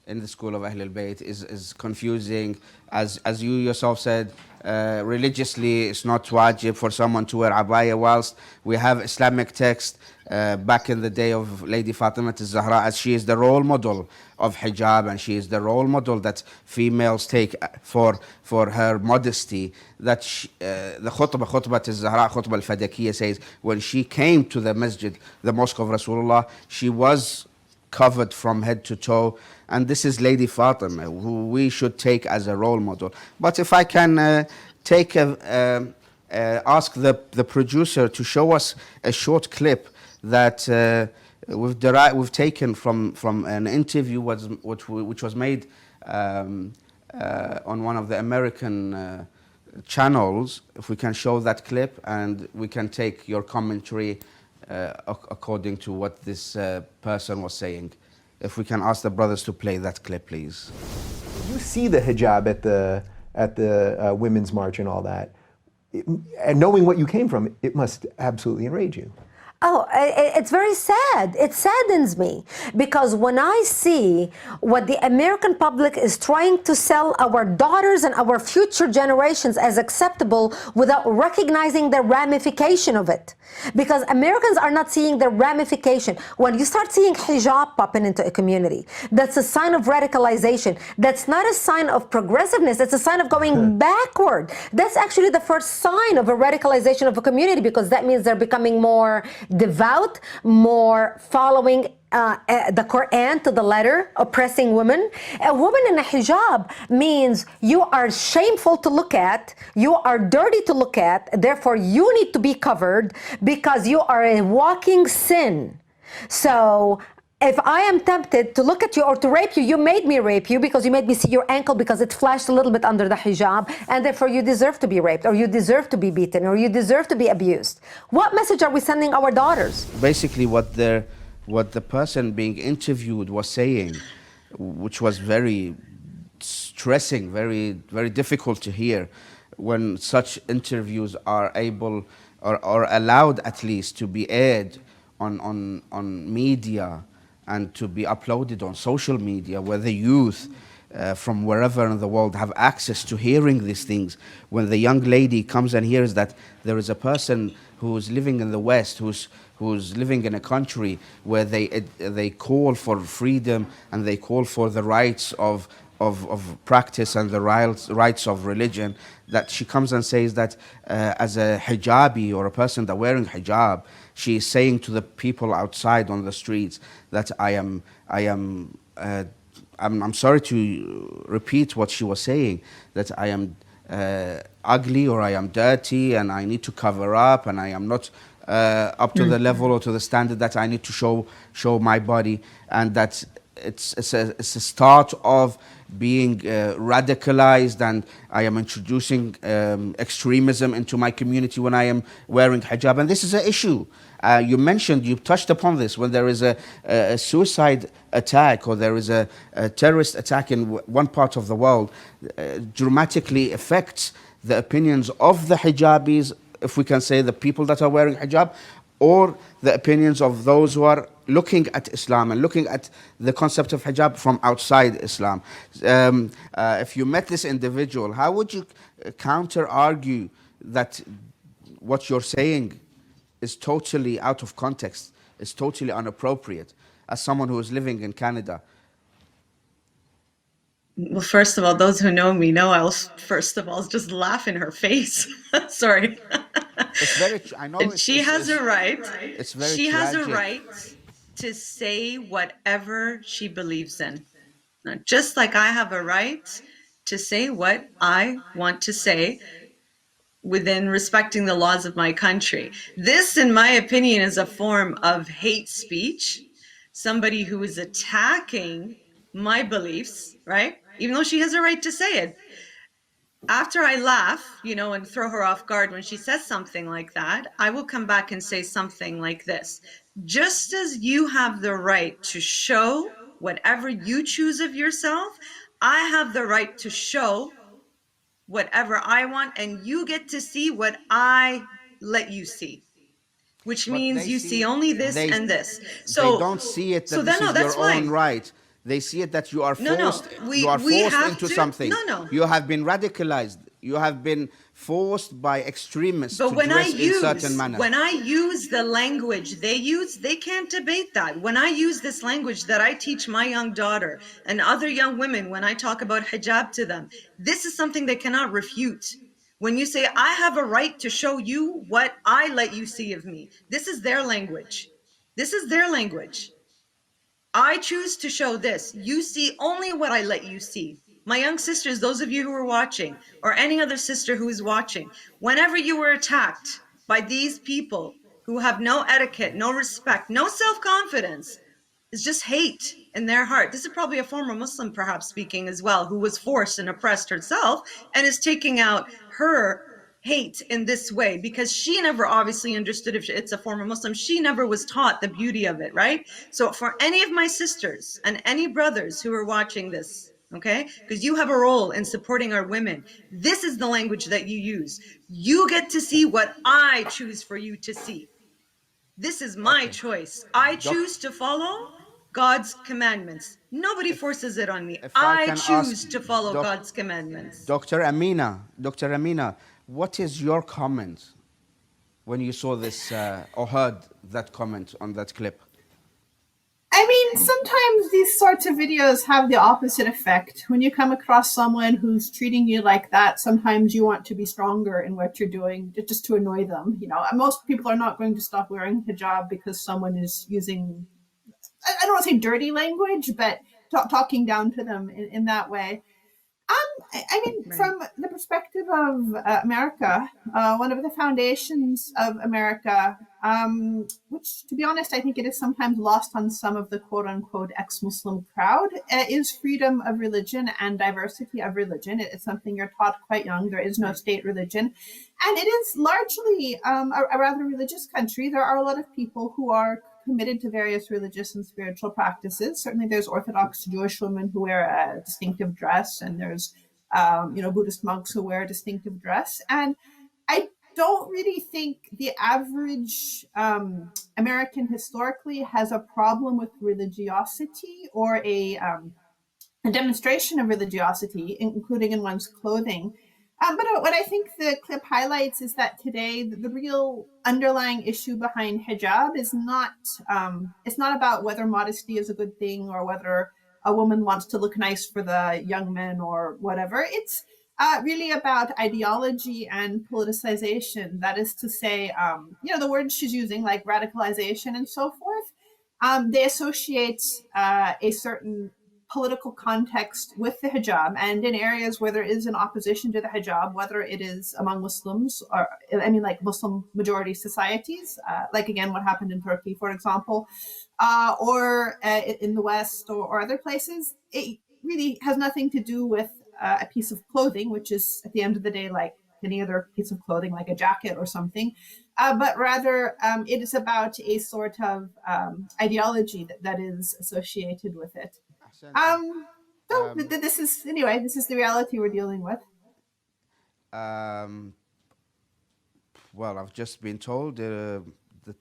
in the school of Ahl al-Bayt, is confusing. As you yourself said, religiously it's not wajib for someone to wear abaya, whilst we have Islamic text back in the day of Lady Fatima al-Zahra, as she is the role model of hijab, and she is the role model that females take for her modesty. That the khutbah al-Zahra, khutbah al-Fadakiyya, says when she came to the masjid, the mosque of Rasulullah, she was covered from head to toe. And this is Lady Fatima, who we should take as a role model. But if I can ask the producer to show us a short clip that we've taken from an interview which was made on one of the American channels. If we can show that clip, and we can take your commentary according to what this person was saying. If we can ask the brothers to play that clip, please. You see the hijab at the Women's March and all that, and knowing what you came from, it must absolutely enrage you. Oh, it's very sad. It saddens me, because when I see what the American public is trying to sell our daughters and our future generations as acceptable without recognizing the ramification of it. Because Americans are not seeing the ramification. When you start seeing hijab popping into a community, that's a sign of radicalization. That's not a sign of progressiveness. It's a sign of going backward. That's actually the first sign of a radicalization of a community, because that means they're becoming more devout, more following the Quran to the letter, oppressing women. A woman in a hijab means you are shameful to look at, you are dirty to look at, therefore you need to be covered because you are a walking sin. So If I am tempted to look at you or to rape you, you made me rape you because you made me see your ankle because it flashed a little bit under the hijab, and therefore you deserve to be raped, or you deserve to be beaten, or you deserve to be abused. What message are we sending our daughters? Basically, what the person being interviewed was saying, which was very stressing, very difficult to hear, when such interviews are able or allowed at least to be aired on media and to be uploaded on social media, where the youth from wherever in the world have access to hearing these things. When the young lady comes and hears that there is a person who's living in the West, who's living in a country where they call for freedom and they call for the rights of practice and the rights of religion, that she comes and says that as a hijabi or a person that wearing hijab, she is saying to the people outside on the streets that I'm sorry to repeat what she was saying, that I am ugly or I am dirty and I need to cover up and I am not up to the level or to the standard that I need to show my body, and that it's a start of being radicalized, and I am introducing extremism into my community when I am wearing hijab. And this is an issue. You touched upon this. When there is a suicide attack or there is a terrorist attack in one part of the world, dramatically affects the opinions of the hijabis, if we can say the people that are wearing hijab, or the opinions of those who are looking at Islam and looking at the concept of hijab from outside Islam. If you met this individual, how would you counter-argue that what you're saying is totally out of context, is totally inappropriate, as someone who is living in Canada? Well, first of all, those who know me know I'll first of all just laugh in her face. Sorry. It's very. I know. She has a right. It's very She has a tragic. right to say whatever she believes in. Now, just like I have a right to say what I want to say within respecting the laws of my country. This, in my opinion, is a form of hate speech. Somebody who is attacking my beliefs, right? Even though she has a right to say it. After I laugh, and throw her off guard when she says something like that, I will come back and say something like this. Just as you have the right to show whatever you choose of yourself, I have the right to show whatever I want, and you get to see what I let you see. Which means you see only this and this. So they don't see it that this is your own right. They see it that you are forced. You are forced into something. You have been radicalized. You have been forced by extremists to dress in certain manner. When I use the language they use, they can't debate that. When I use this language that I teach my young daughter and other young women, when I talk about hijab to them, this is something they cannot refute. When you say, I have a right to show you what I let you see of me, this is their language. This is their language. I choose to show this. You see only what I let you see. My young sisters, those of you who are watching, or any other sister who is watching, whenever you were attacked by these people who have no etiquette, no respect, no self-confidence, it's just hate in their heart. This is probably a former Muslim perhaps speaking as well, who was forced and oppressed herself and is taking out her hate in this way, because she never obviously understood, if it's a former Muslim, she never was taught the beauty of it, right? So for any of my sisters and any brothers who are watching this, okay, because you have a role in supporting our women, this is the language that you use. You get to see what I choose for you to see. This is my choice. I choose to follow God's commandments. Nobody forces it on me. I choose to follow God's commandments. Dr. Amina, what is your comment when you saw this or heard that comment on that clip? I mean, sometimes these sorts of videos have the opposite effect. When you come across someone who's treating you like that, sometimes you want to be stronger in what you're doing, just to annoy them. Most people are not going to stop wearing hijab because someone is using, I don't want to say dirty language, but talking down to them in that way. I mean, from the perspective of America, one of the foundations of America, which, to be honest, I think it is sometimes lost on some of the quote unquote ex Muslim crowd, is freedom of religion and diversity of religion. It's something you're taught quite young. There is no state religion. And it is largely a rather religious country. There are a lot of people who are committed to various religious and spiritual practices. Certainly, there's Orthodox Jewish women who wear a distinctive dress, and there's Buddhist monks who wear a distinctive dress. And I don't really think the average American historically has a problem with religiosity or a demonstration of religiosity, including in one's clothing. But what I think the clip highlights is that today the real underlying issue behind hijab is not it's not about whether modesty is a good thing or whether a woman wants to look nice for the young men or whatever. It's really about ideology and politicization. That is to say, the words she's using, like radicalization and so forth, they associate a certain political context with the hijab, and in areas where there is an opposition to the hijab, whether it is among Muslims or, like Muslim majority societies, like again what happened in Turkey, for example, or in the West or other places, it really has nothing to do with a piece of clothing, which is at the end of the day like any other piece of clothing, like a jacket or something, but rather it is about a sort of ideology that is associated with it. This is the reality we're dealing with. Well, I've just been told the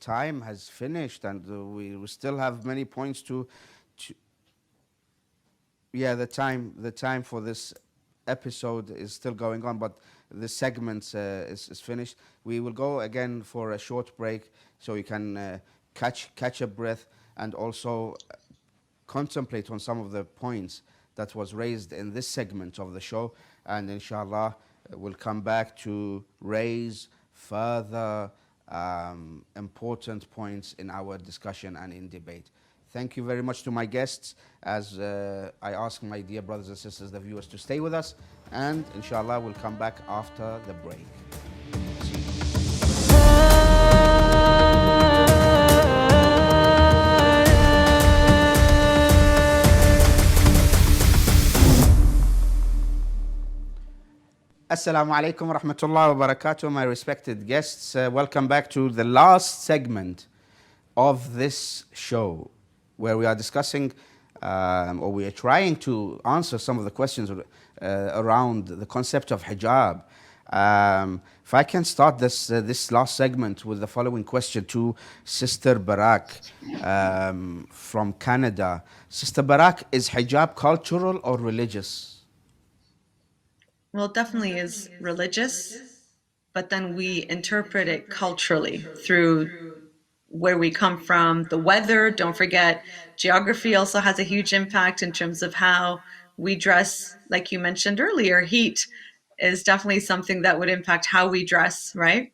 time has finished, and we still have many points to. Yeah, the time for this episode is still going on, but the segment is finished. We will go again for a short break so you can catch a breath and also contemplate on some of the points that was raised in this segment of the show, and inshallah we'll come back to raise further important points in our discussion and in debate. Thank you very much to my guests, as I ask my dear brothers and sisters, the viewers, to stay with us, and inshallah we'll come back after the break. Assalamu alaikum wa rahmatullahi wa barakatuh, my respected guests. Welcome back to the last segment of this show, where we are discussing, or we are trying to answer some of the questions around the concept of hijab. If I can start this last segment with the following question to Sister Barak from Canada. Sister Barak, is hijab cultural or religious? Well, it definitely is religious, but then we interpret it culturally through where we come from, the weather. Don't forget, geography also has a huge impact in terms of how we dress. Like you mentioned earlier, heat is definitely something that would impact how we dress, right?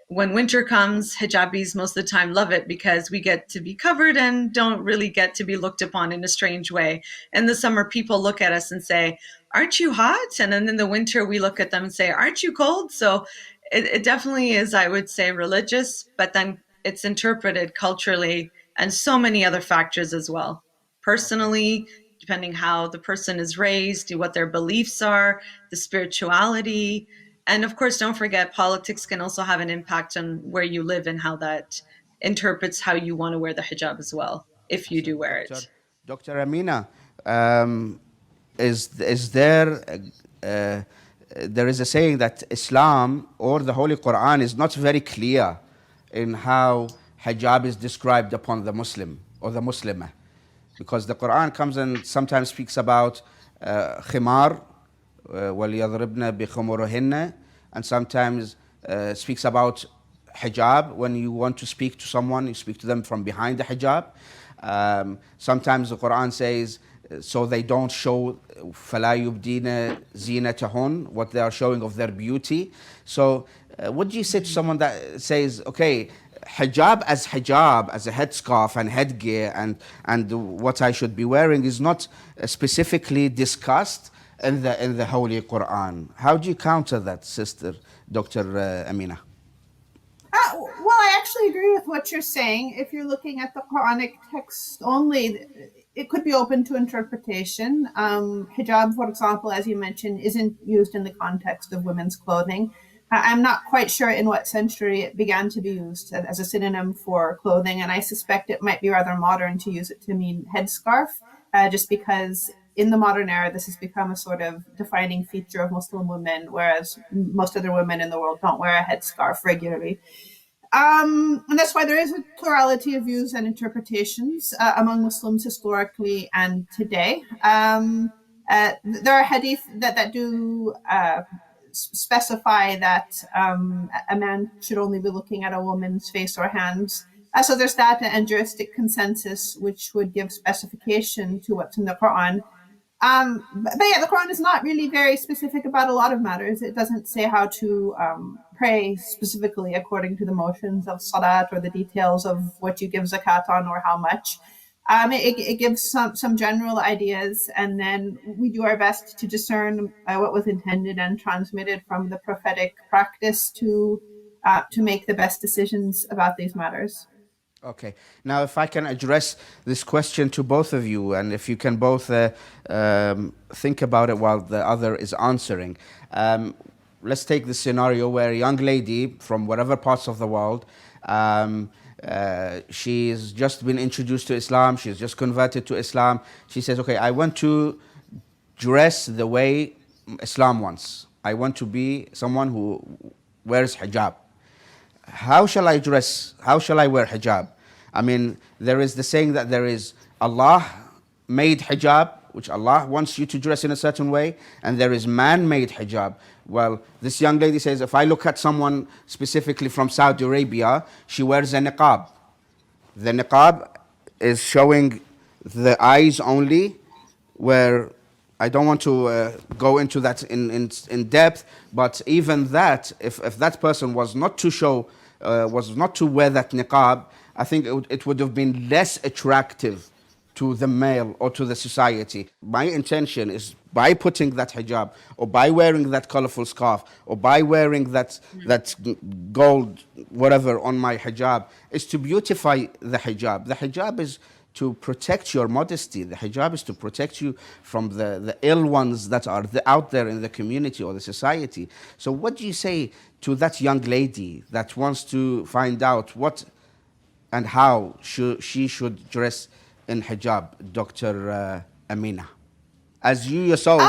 When winter comes, hijabis most of the time love it because we get to be covered and don't really get to be looked upon in a strange way. In the summer, people look at us and say, aren't you hot? And then in the winter, we look at them and say, aren't you cold? So it definitely is, I would say, religious, but then it's interpreted culturally and so many other factors as well. Personally, depending how the person is raised, what their beliefs are, the spirituality. And of course, don't forget, politics can also have an impact on where you live and how that interprets how you want to wear the hijab as well, if you do wear it. Dr. Amina, is there is a saying that Islam or the Holy Quran is not very clear in how hijab is described upon the Muslim or the Muslimah, because the Quran comes and sometimes speaks about khimar, وَلْيَضْرِبْنَ بِخُمُرِهِنَّ, and sometimes speaks about hijab. When you want to speak to someone, you speak to them from behind the hijab. Sometimes the Quran says, so they don't show فَلَا يُبْدِينَ زِينَتَهُنْ, what they are showing of their beauty. So what do you say to someone that says, okay, hijab, as a headscarf and headgear and what I should be wearing is not specifically discussed in the Holy Quran. How do you counter that, Sister Dr. Amina? Well, I actually agree with what you're saying. If you're looking at the Quranic text only, it could be open to interpretation. Hijab, for example, as you mentioned, isn't used in the context of women's clothing. I'm not quite sure in what century it began to be used as a synonym for clothing, and I suspect it might be rather modern to use it to mean headscarf, just because in the modern era, this has become a sort of defining feature of Muslim women, whereas most other women in the world don't wear a headscarf regularly. And that's why there is a plurality of views and interpretations among Muslims historically and today. There are hadith that do specify that a man should only be looking at a woman's face or hands. So there's that and juristic consensus, which would give specification to what's in the Quran. But yeah, the Quran is not really very specific about a lot of matters. It doesn't say how to pray specifically according to the motions of salat or the details of what you give zakat on or how much. It gives some general ideas, and then we do our best to discern what was intended and transmitted from the prophetic practice to make the best decisions about these matters. Okay. Now, if I can address this question to both of you, and if you can both think about it while the other is answering. Let's take the scenario where a young lady from whatever parts of the world, she's just been introduced to Islam, she's just converted to Islam. She says, okay, I want to dress the way Islam wants. I want to be someone who wears hijab. How shall I dress? How shall I wear hijab? I mean, there is the saying that there is Allah made hijab, which Allah wants you to dress in a certain way, and there is man-made hijab. Well, this young lady says, if I look at someone specifically from Saudi Arabia, she wears a niqab. The niqab is showing the eyes only, where I don't want to go into that in depth, but even that, if that person was not to show, was not to wear that niqab, I think it would have been less attractive to the male or to the society. My intention is by putting that hijab, or by wearing that colorful scarf, or by wearing that gold whatever on my hijab, is to beautify the hijab. The hijab is to protect your modesty. The hijab is to protect you from the ill ones that are out there in the community or the society. So what do you say to that young lady that wants to find out what and how she should dress in hijab, Dr. Amina? As you yourself,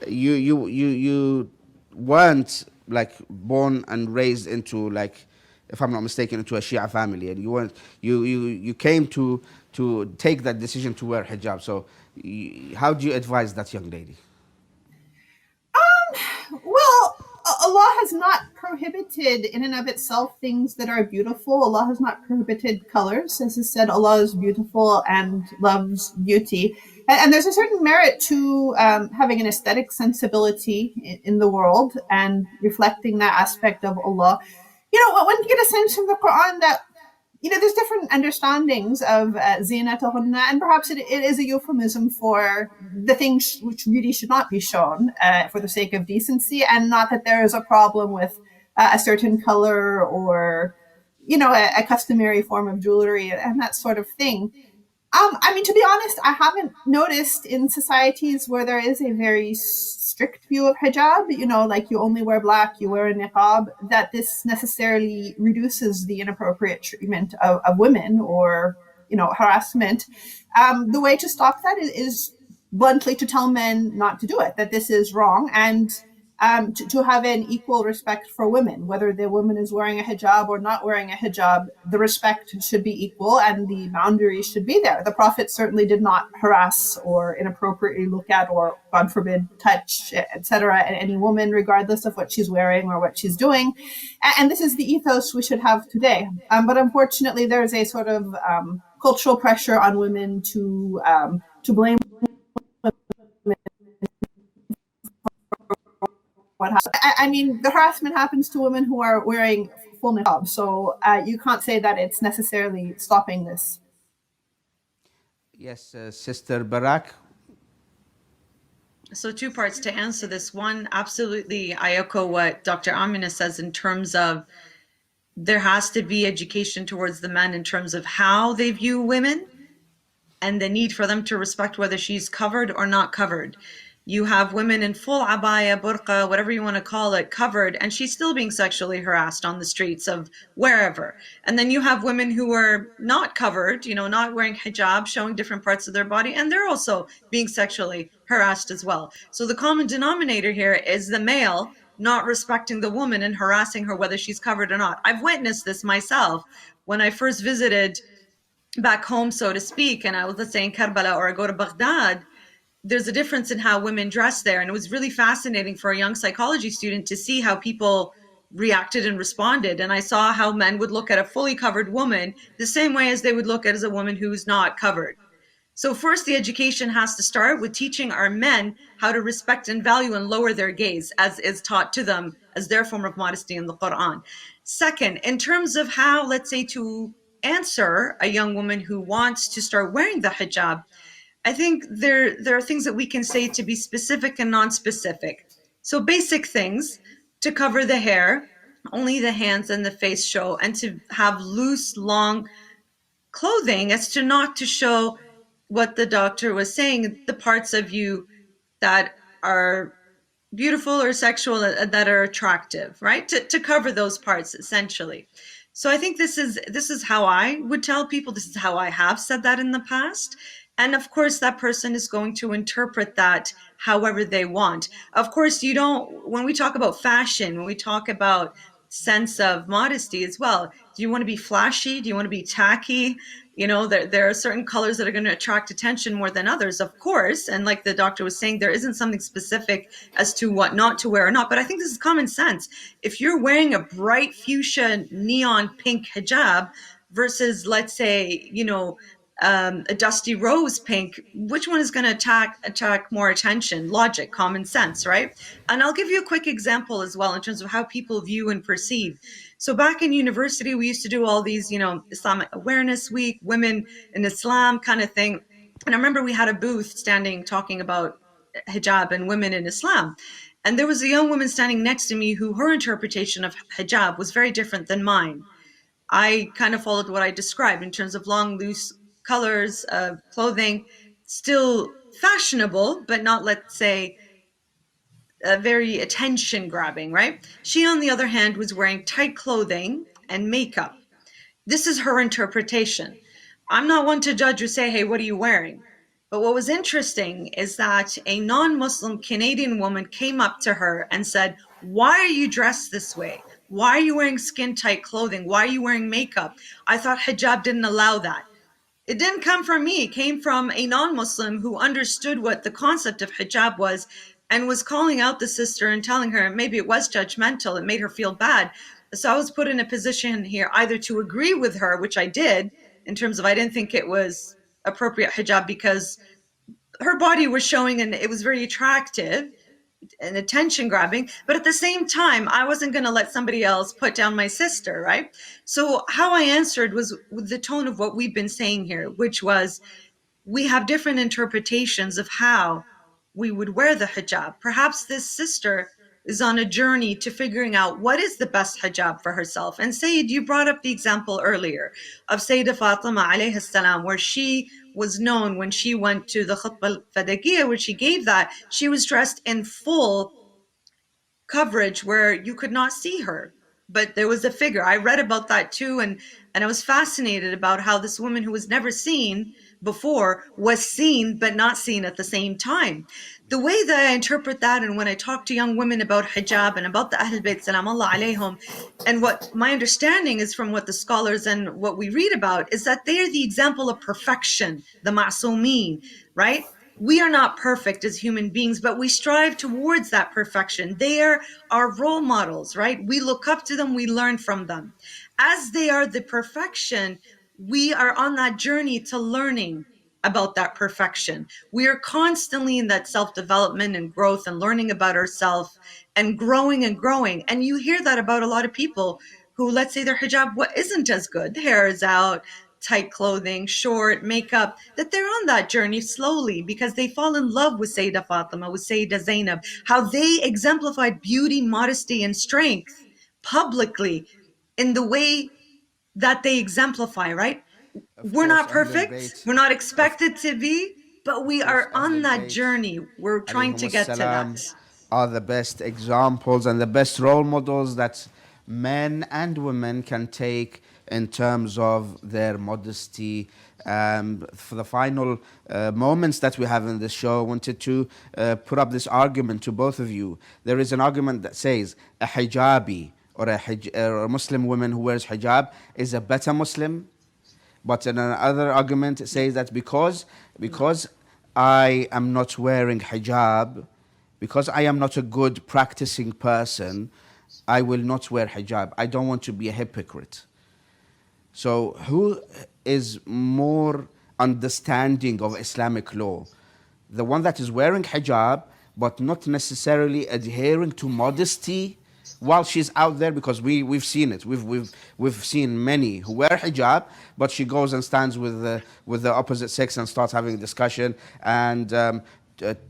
you weren't like born and raised into, like, if I'm not mistaken, into a Shia family, and you came to take that decision to wear hijab. So how do you advise that young lady? Well, Allah has not prohibited in and of itself things that are beautiful. Allah has not prohibited colors. As is said, Allah is beautiful and loves beauty. And there's a certain merit to having an aesthetic sensibility in the world and reflecting that aspect of Allah. You know, one can get a sense from the Quran that, you know, there's different understandings of zinatahunna, and perhaps it is a euphemism for the things which really should not be shown for the sake of decency, and not that there is a problem with a certain color or, you know, a customary form of jewelry and that sort of thing. I mean, to be honest, I haven't noticed in societies where there is a very strict view of hijab, you know, like you only wear black, you wear a niqab, that this necessarily reduces the inappropriate treatment of women or, you know, harassment. The way to stop that is bluntly to tell men not to do it, that this is wrong, and to have an equal respect for women, whether the woman is wearing a hijab or not wearing a hijab. The respect should be equal and the boundaries should be there. The Prophet certainly did not harass or inappropriately look at or, God forbid, touch, etc., any woman, regardless of what she's wearing or what she's doing. And this is the ethos we should have today. But unfortunately, there's a sort of cultural pressure on women to blame what happens. I mean, the harassment happens to women who are wearing full niqab, so you can't say that it's necessarily stopping this. Yes, Sister Barak, So two parts to answer this. One, absolutely, I echo what Dr. Amina says in terms of there has to be education towards the men in terms of how they view women and the need for them to respect whether she's covered or not covered. You have women in full abaya, burqa, whatever you want to call it, covered, and she's still being sexually harassed on the streets of wherever. And then you have women who are not covered, you know, not wearing hijab, showing different parts of their body, and they're also being sexually harassed as well. So the common denominator here is the male not respecting the woman and harassing her whether she's covered or not. I've witnessed this myself when I first visited back home, so to speak, and I was, let's say, in Karbala or I go to Baghdad. There's a difference in how women dress there, and it was really fascinating for a young psychology student to see how people reacted and responded. And I saw how men would look at a fully covered woman the same way as they would look at as a woman who's not covered. So first, the education has to start with teaching our men how to respect and value and lower their gaze, as is taught to them as their form of modesty in the Quran. Second, in terms of how, let's say, to answer a young woman who wants to start wearing the hijab, I think there are things that we can say to be specific and non-specific. So basic things: to cover the hair, only the hands and the face show, and to have loose, long clothing as to not to show what the doctor was saying, the parts of you that are beautiful or sexual, that are attractive, right? To cover those parts essentially. So I think this is how I would tell people. This is how I have said that in the past. And of course, that person is going to interpret that however they want. Of course, you don't, when we talk about fashion, when we talk about sense of modesty as well, do you want to be flashy? Do you want to be tacky? You know, there are certain colors that are going to attract attention more than others, of course. And like the doctor was saying, there isn't something specific as to what not to wear or not. But I think this is common sense. If you're wearing a bright fuchsia neon pink hijab versus, let's say, you know, a dusty rose pink, which one is going to attract more attention? Logic, common sense, right? And I'll give you a quick example as well in terms of how people view and perceive. So back in university, we used to do all these, you know, Islamic Awareness Week, women in Islam kind of thing. And I remember we had a booth standing talking about hijab and women in Islam. And there was a young woman standing next to me who her interpretation of hijab was very different than mine. I kind of followed what I described in terms of long, loose colors of clothing, still fashionable, but not, let's say, very attention grabbing, right? She, on the other hand, was wearing tight clothing and makeup. This is her interpretation. I'm not one to judge or say, hey, what are you wearing? But what was interesting is that a non-Muslim Canadian woman came up to her and said, why are you dressed this way? Why are you wearing skin tight clothing? Why are you wearing makeup? I thought hijab didn't allow that. It didn't come from me. It came from a non-Muslim who understood what the concept of hijab was and was calling out the sister and telling her maybe it was judgmental. It made her feel bad. So I was put in a position here either to agree with her, which I did, in terms of I didn't think it was appropriate hijab because her body was showing and it was very attractive and attention grabbing, but at the same time, I wasn't going to let somebody else put down my sister, right? So how I answered was with the tone of what we've been saying here, which was we have different interpretations of how we would wear the hijab. Perhaps this sister is on a journey to figuring out what is the best hijab for herself. And Sayyid, you brought up the example earlier of Sayyidah Fatima alayhi salam, where she was known when she went to the khutbah al-fadaqiyya, where she gave that, she was dressed in full coverage where you could not see her, but there was a figure. I read about that too, and I was fascinated about how this woman who was never seen before was seen but not seen at the same time. The way that I interpret that, and when I talk to young women about hijab and about the Ahl Bayt Salam Allah alayhum, and what my understanding is from what the scholars and what we read about is that they are the example of perfection, the ma'soomeen, right? We are not perfect as human beings, but we strive towards that perfection. They are our role models, right? We look up to them, we learn from them. As they are the perfection, we are on that journey to learning about that perfection. We are constantly in that self-development and growth and learning about ourselves and growing and growing. And you hear that about a lot of people who, let's say their hijab isn't as good. The hair is out, tight clothing, short, makeup, that they're on that journey slowly because they fall in love with Sayyidah Fatima, with Sayyidah Zainab, how they exemplified beauty, modesty, and strength publicly in the way that they exemplify, right? Of We're course, not Ahlul perfect. Bayt. We're not Of expected to be, but we course, are on Ahlul that Bayt journey. We're trying to get to that. alayhimussalam are the best examples and the best role models that men and women can take in terms of their modesty. For the final moments that we have in this show, I wanted to put up this argument to both of you. There is an argument that says a hijabi or a Muslim woman who wears hijab is a better Muslim. But in another argument, it says that because I am not wearing hijab, because I am not a good practicing person, I will not wear hijab. I don't want to be a hypocrite. So who is more understanding of Islamic law? The one that is wearing hijab, but not necessarily adhering to modesty while she's out there, because we've seen it. We've seen many who wear hijab, but she goes and stands with the opposite sex and starts having a discussion and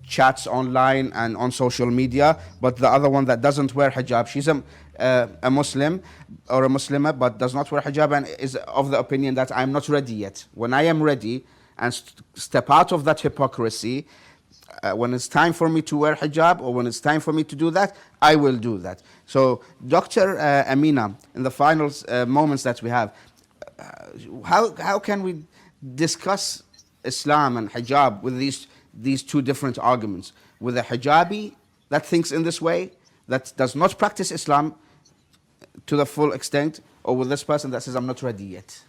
chats online and on social media. But the other one that doesn't wear hijab, she's a Muslim or a Muslimah, but does not wear hijab and is of the opinion that I'm not ready yet. When I am ready and step out of that hypocrisy, when it's time for me to wear hijab or when it's time for me to do that, I will do that. So, Dr. Amina, in the final moments that we have, how can we discuss Islam and hijab with these two different arguments? With a hijabi that thinks in this way, that does not practice Islam to the full extent, or with this person that says, I'm not ready yet?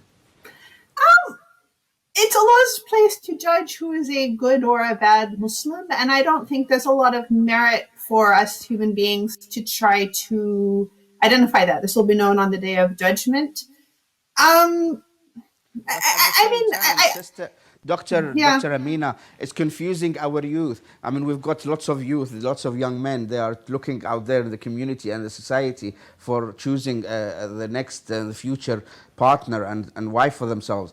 It's Allah's place to judge who is a good or a bad Muslim, and I don't think there's a lot of merit for us human beings to try to identify that. This will be known on the Day of Judgment. Sister, Dr. Amina, it's confusing our youth. I mean, we've got lots of youth, lots of young men. They are looking out there in the community and the society for choosing the next, the future partner and wife for themselves.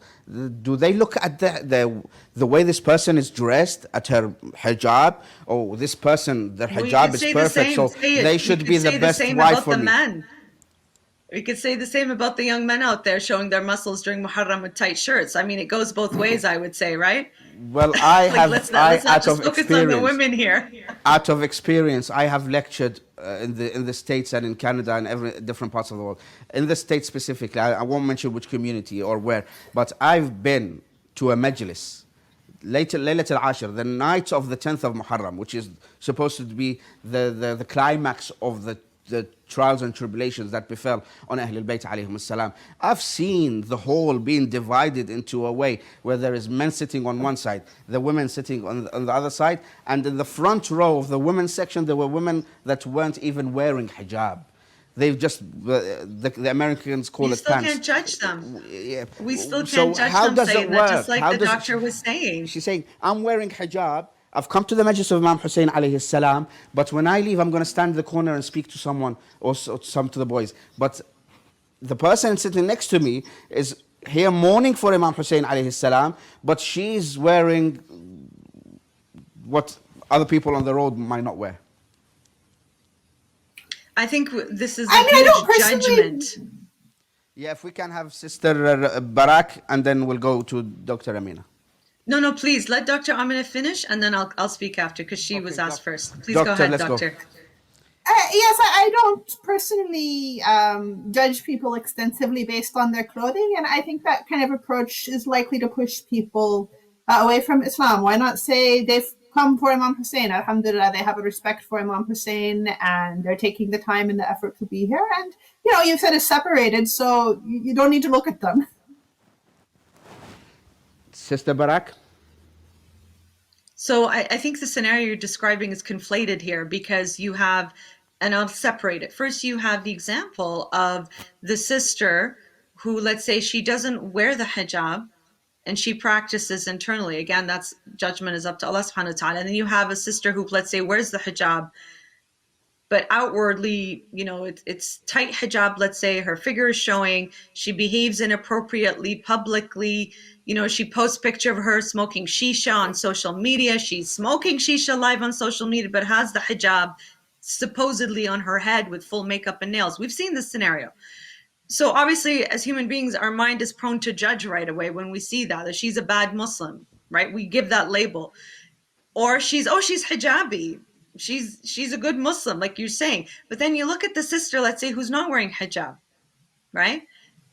Do they look at the way this person is dressed, at her hijab, or this person, their hijab is perfect, so they should be the best wife for me? We could say the same about the young men out there showing their muscles during Muharram with tight shirts. I mean, it goes both ways, I would say, right? Well, I have, let's not just focus on the women here. Out of experience, I have lectured in the States and in Canada and every different parts of the world. In the States specifically, I won't mention which community or where, but I've been to a majlis, Laylat al-Ashir, the night of the 10th of Muharram, which is supposed to be the climax of the trials and tribulations that befell on Ahlul Bayt alayhim salam. I've seen the hall being divided into a way where there is men sitting on one side, the women sitting on the other side, and in the front row of the women's section there were women that weren't even wearing hijab. They've just, the Americans call it pants. We still can't judge them. Yeah. We still can't judge them, saying that, just like the doctor was saying. She's saying, I'm wearing hijab, I've come to the majlis of Imam Hussein alayhi salam, but when I leave, I'm going to stand in the corner and speak to someone or some to the boys. But the person sitting next to me is here mourning for Imam Hussein alayhi salam, but she's wearing what other people on the road might not wear. I think this is a huge judgment. Yeah, if we can have Sister Barak, and then we'll go to Dr. Amina. No, please let Dr. Amina finish, and then I'll speak after, because she was asked first. Please Doctor, go ahead, let's Doctor. Go. Yes, I don't personally judge people extensively based on their clothing, and I think that kind of approach is likely to push people away from Islam. Why not say they've come for Imam Hussein? Alhamdulillah, they have a respect for Imam Hussein, and they're taking the time and the effort to be here. And, you said it's separated, so you don't need to look at them. Sister Barak? So I think the scenario you're describing is conflated here, because you have, and I'll separate it. First, you have the example of the sister who, let's say, she doesn't wear the hijab and she practices internally. Again, that's judgment is up to Allah subhanahu wa ta'ala. And then you have a sister who, let's say, wears the hijab but outwardly, it's tight hijab, let's say, her figure is showing, she behaves inappropriately publicly, she posts picture of her smoking shisha on social media, she's smoking shisha live on social media, but has the hijab supposedly on her head with full makeup and nails. We've seen this scenario. So obviously, as human beings, our mind is prone to judge right away when we see that she's a bad Muslim, right? We give that label. Or she's hijabi, she's a good Muslim, like you're saying. But then you look at the sister, let's say, who's not wearing hijab, right?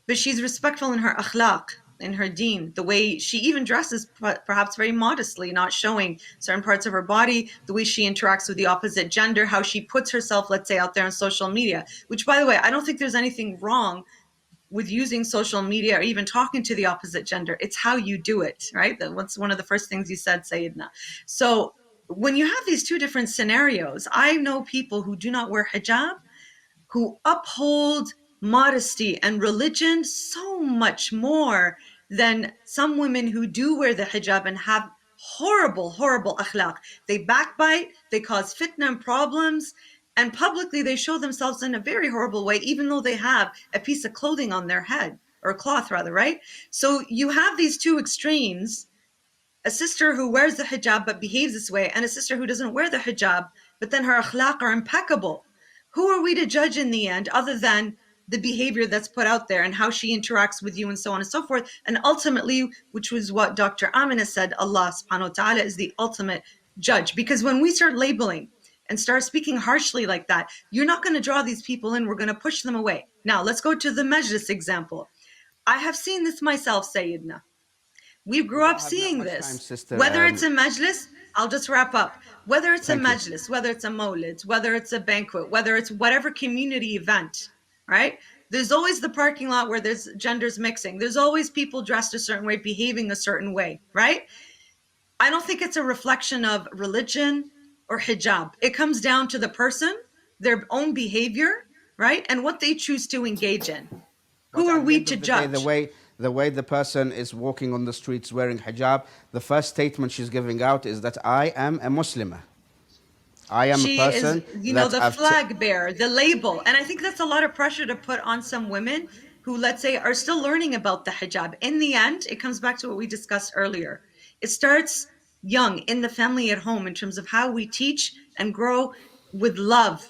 But she's respectful in her akhlaq, in her deen, the way she even dresses, perhaps very modestly, not showing certain parts of her body, the way she interacts with the opposite gender, how she puts herself, let's say, out there on social media, which, by the way, I don't think there's anything wrong with using social media or even talking to the opposite gender. It's how you do it, right? That's one of the first things you said, Sayyidina. So when you have these two different scenarios, I know people who do not wear hijab, who uphold modesty and religion so much more than some women who do wear the hijab and have horrible, horrible akhlaq. They backbite, they cause fitna and problems, and publicly they show themselves in a very horrible way, even though they have a piece of clothing on their head, or cloth rather, right? So you have these two extremes, a sister who wears the hijab but behaves this way, and a sister who doesn't wear the hijab, but then her akhlaq are impeccable. Who are we to judge in the end, other than the behavior that's put out there and how she interacts with you and so on and so forth? And ultimately, which was what Dr. Amina said, Allah subhanahu wa ta'ala is the ultimate judge. Because when we start labeling and start speaking harshly like that, you're not going to draw these people in. We're going to push them away. Now, let's go to the majlis example. I have seen this myself, Sayyidina. We grew up seeing this. Whether it's a majlis, I'll just wrap up. Whether it's a majlis, whether it's a mawlid, whether it's a banquet, whether it's whatever community event, right? There's always the parking lot where there's genders mixing. There's always people dressed a certain way, behaving a certain way, right? I don't think it's a reflection of religion or hijab. It comes down to the person, their own behavior, right? And what they choose to engage in. Who are we to judge? The way the person is walking on the streets wearing hijab, the first statement she's giving out is that I am a Muslimah. I am a person. She is, the flag bearer, the label. And I think that's a lot of pressure to put on some women who, let's say, are still learning about the hijab. In the end, it comes back to what we discussed earlier. It starts young, in the family, at home, in terms of how we teach and grow with love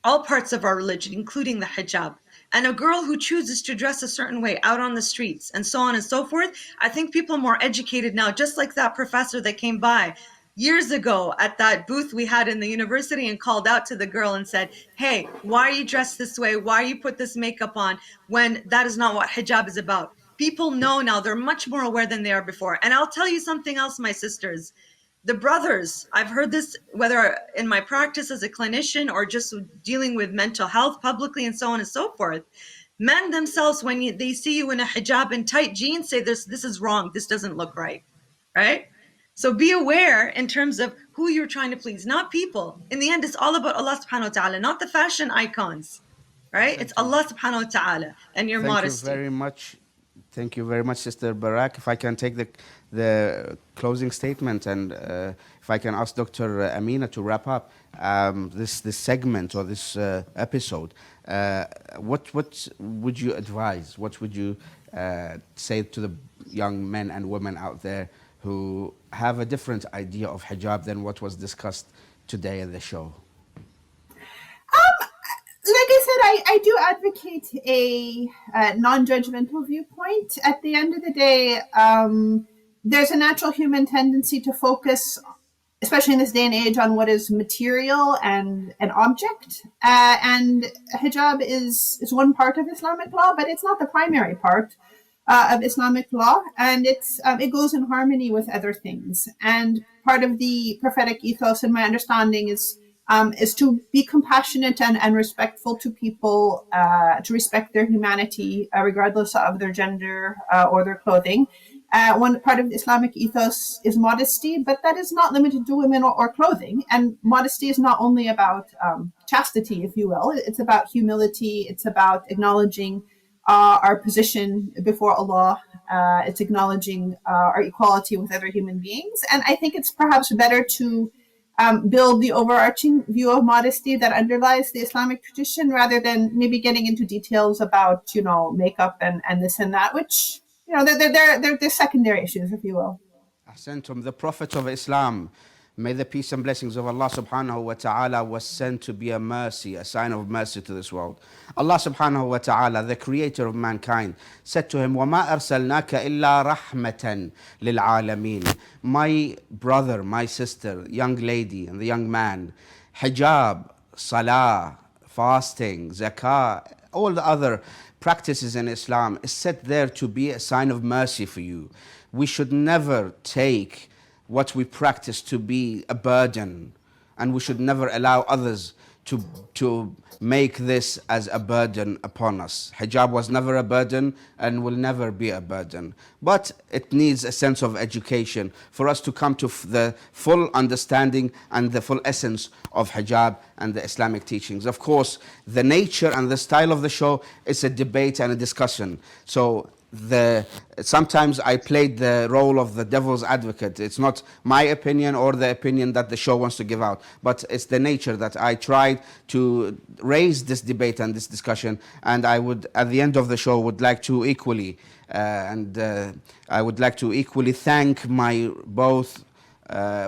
all parts of our religion, including the hijab. And a girl who chooses to dress a certain way out on the streets and so on and so forth, I think people are more educated now, just like that professor that came by years ago at that booth we had in the university and called out to the girl and said, hey, why are you dressed this way? Why are you put this makeup on when that is not what hijab is about? People know now, they're much more aware than they are before. And I'll tell you something else, my sisters. The brothers, I've heard this, whether in my practice as a clinician or just dealing with mental health publicly and so on and so forth, men themselves, when they see you in a hijab and tight jeans, say this is wrong, this doesn't look right, right? So be aware in terms of who you're trying to please, not people. In the end, it's all about Allah subhanahu wa ta'ala, not the fashion icons, right? It's Allah subhanahu wa ta'ala and your modesty. Thank you very much, Sister Barak. If I can take the closing statement, and if I can ask Dr. Amina to wrap up this segment or this episode, what would you advise? What would you say to the young men and women out there who have a different idea of hijab than what was discussed today in the show? Like I said, I do advocate a non-judgmental viewpoint. At the end of the day, there's a natural human tendency to focus, especially in this day and age, on what is material and an object. And hijab is one part of Islamic law, but it's not the primary part of Islamic law. And it goes in harmony with other things. And part of the prophetic ethos, in my understanding, is to be compassionate and respectful to people, to respect their humanity, regardless of their gender or their clothing. One part of the Islamic ethos is modesty, but that is not limited to women or clothing. And modesty is not only about chastity, if you will. It's about humility. It's about acknowledging our position before Allah. It's acknowledging our equality with other human beings. And I think it's perhaps better to build the overarching view of modesty that underlies the Islamic tradition, rather than maybe getting into details about, makeup and this and that, which, they're secondary issues, if you will. Ahsantum, the Prophet of Islam, may the peace and blessings of Allah subhanahu wa ta'ala, was sent to be a mercy, a sign of mercy to this world. Allah subhanahu wa ta'ala, the creator of mankind, said to him, وَمَا أَرْسَلْنَاكَ إِلَّا رَحْمَةً لِلْعَالَمِينَ. My brother, my sister, young lady and the young man, hijab, salah, fasting, zakah, all the other practices in Islam is set there to be a sign of mercy for you. We should never take what we practice to be a burden, and we should never allow others to make this as a burden upon us. Hijab was never a burden and will never be a burden, but it needs a sense of education for us to come to the full understanding and the full essence of hijab and the Islamic teachings. Of course, the nature and the style of the show is a debate and a discussion. So sometimes I played the role of the devil's advocate. It's not my opinion or the opinion that the show wants to give out, but it's the nature that I tried to raise this debate and this discussion. And I would, at the end of the show, would like to equally thank my both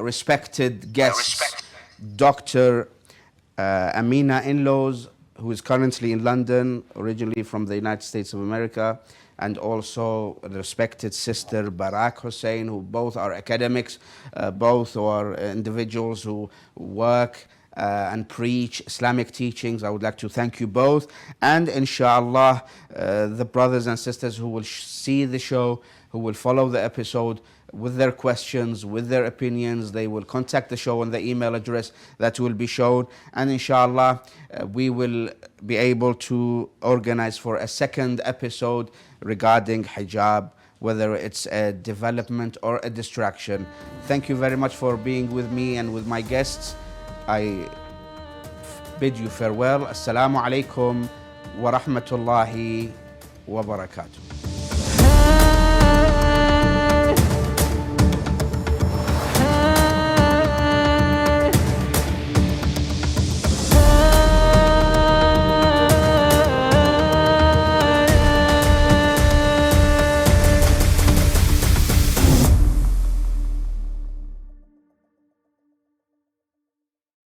respected guests, Dr. Amina In-Laws, who is currently in London, originally from the United States of America, and also the respected sister Barak Hussein, who both are academics, both are individuals who work and preach Islamic teachings. I would like to thank you both, and inshallah the brothers and sisters who will see the show, who will follow the episode with their questions, with their opinions, they will contact the show on the email address that will be shown, and inshallah we will be able to organize for a second episode regarding hijab, whether it's a development or a distraction. Thank you very much for being with me and with my guests. I bid you farewell. Assalamu alaikum wa rahmatullahi wa barakatuh.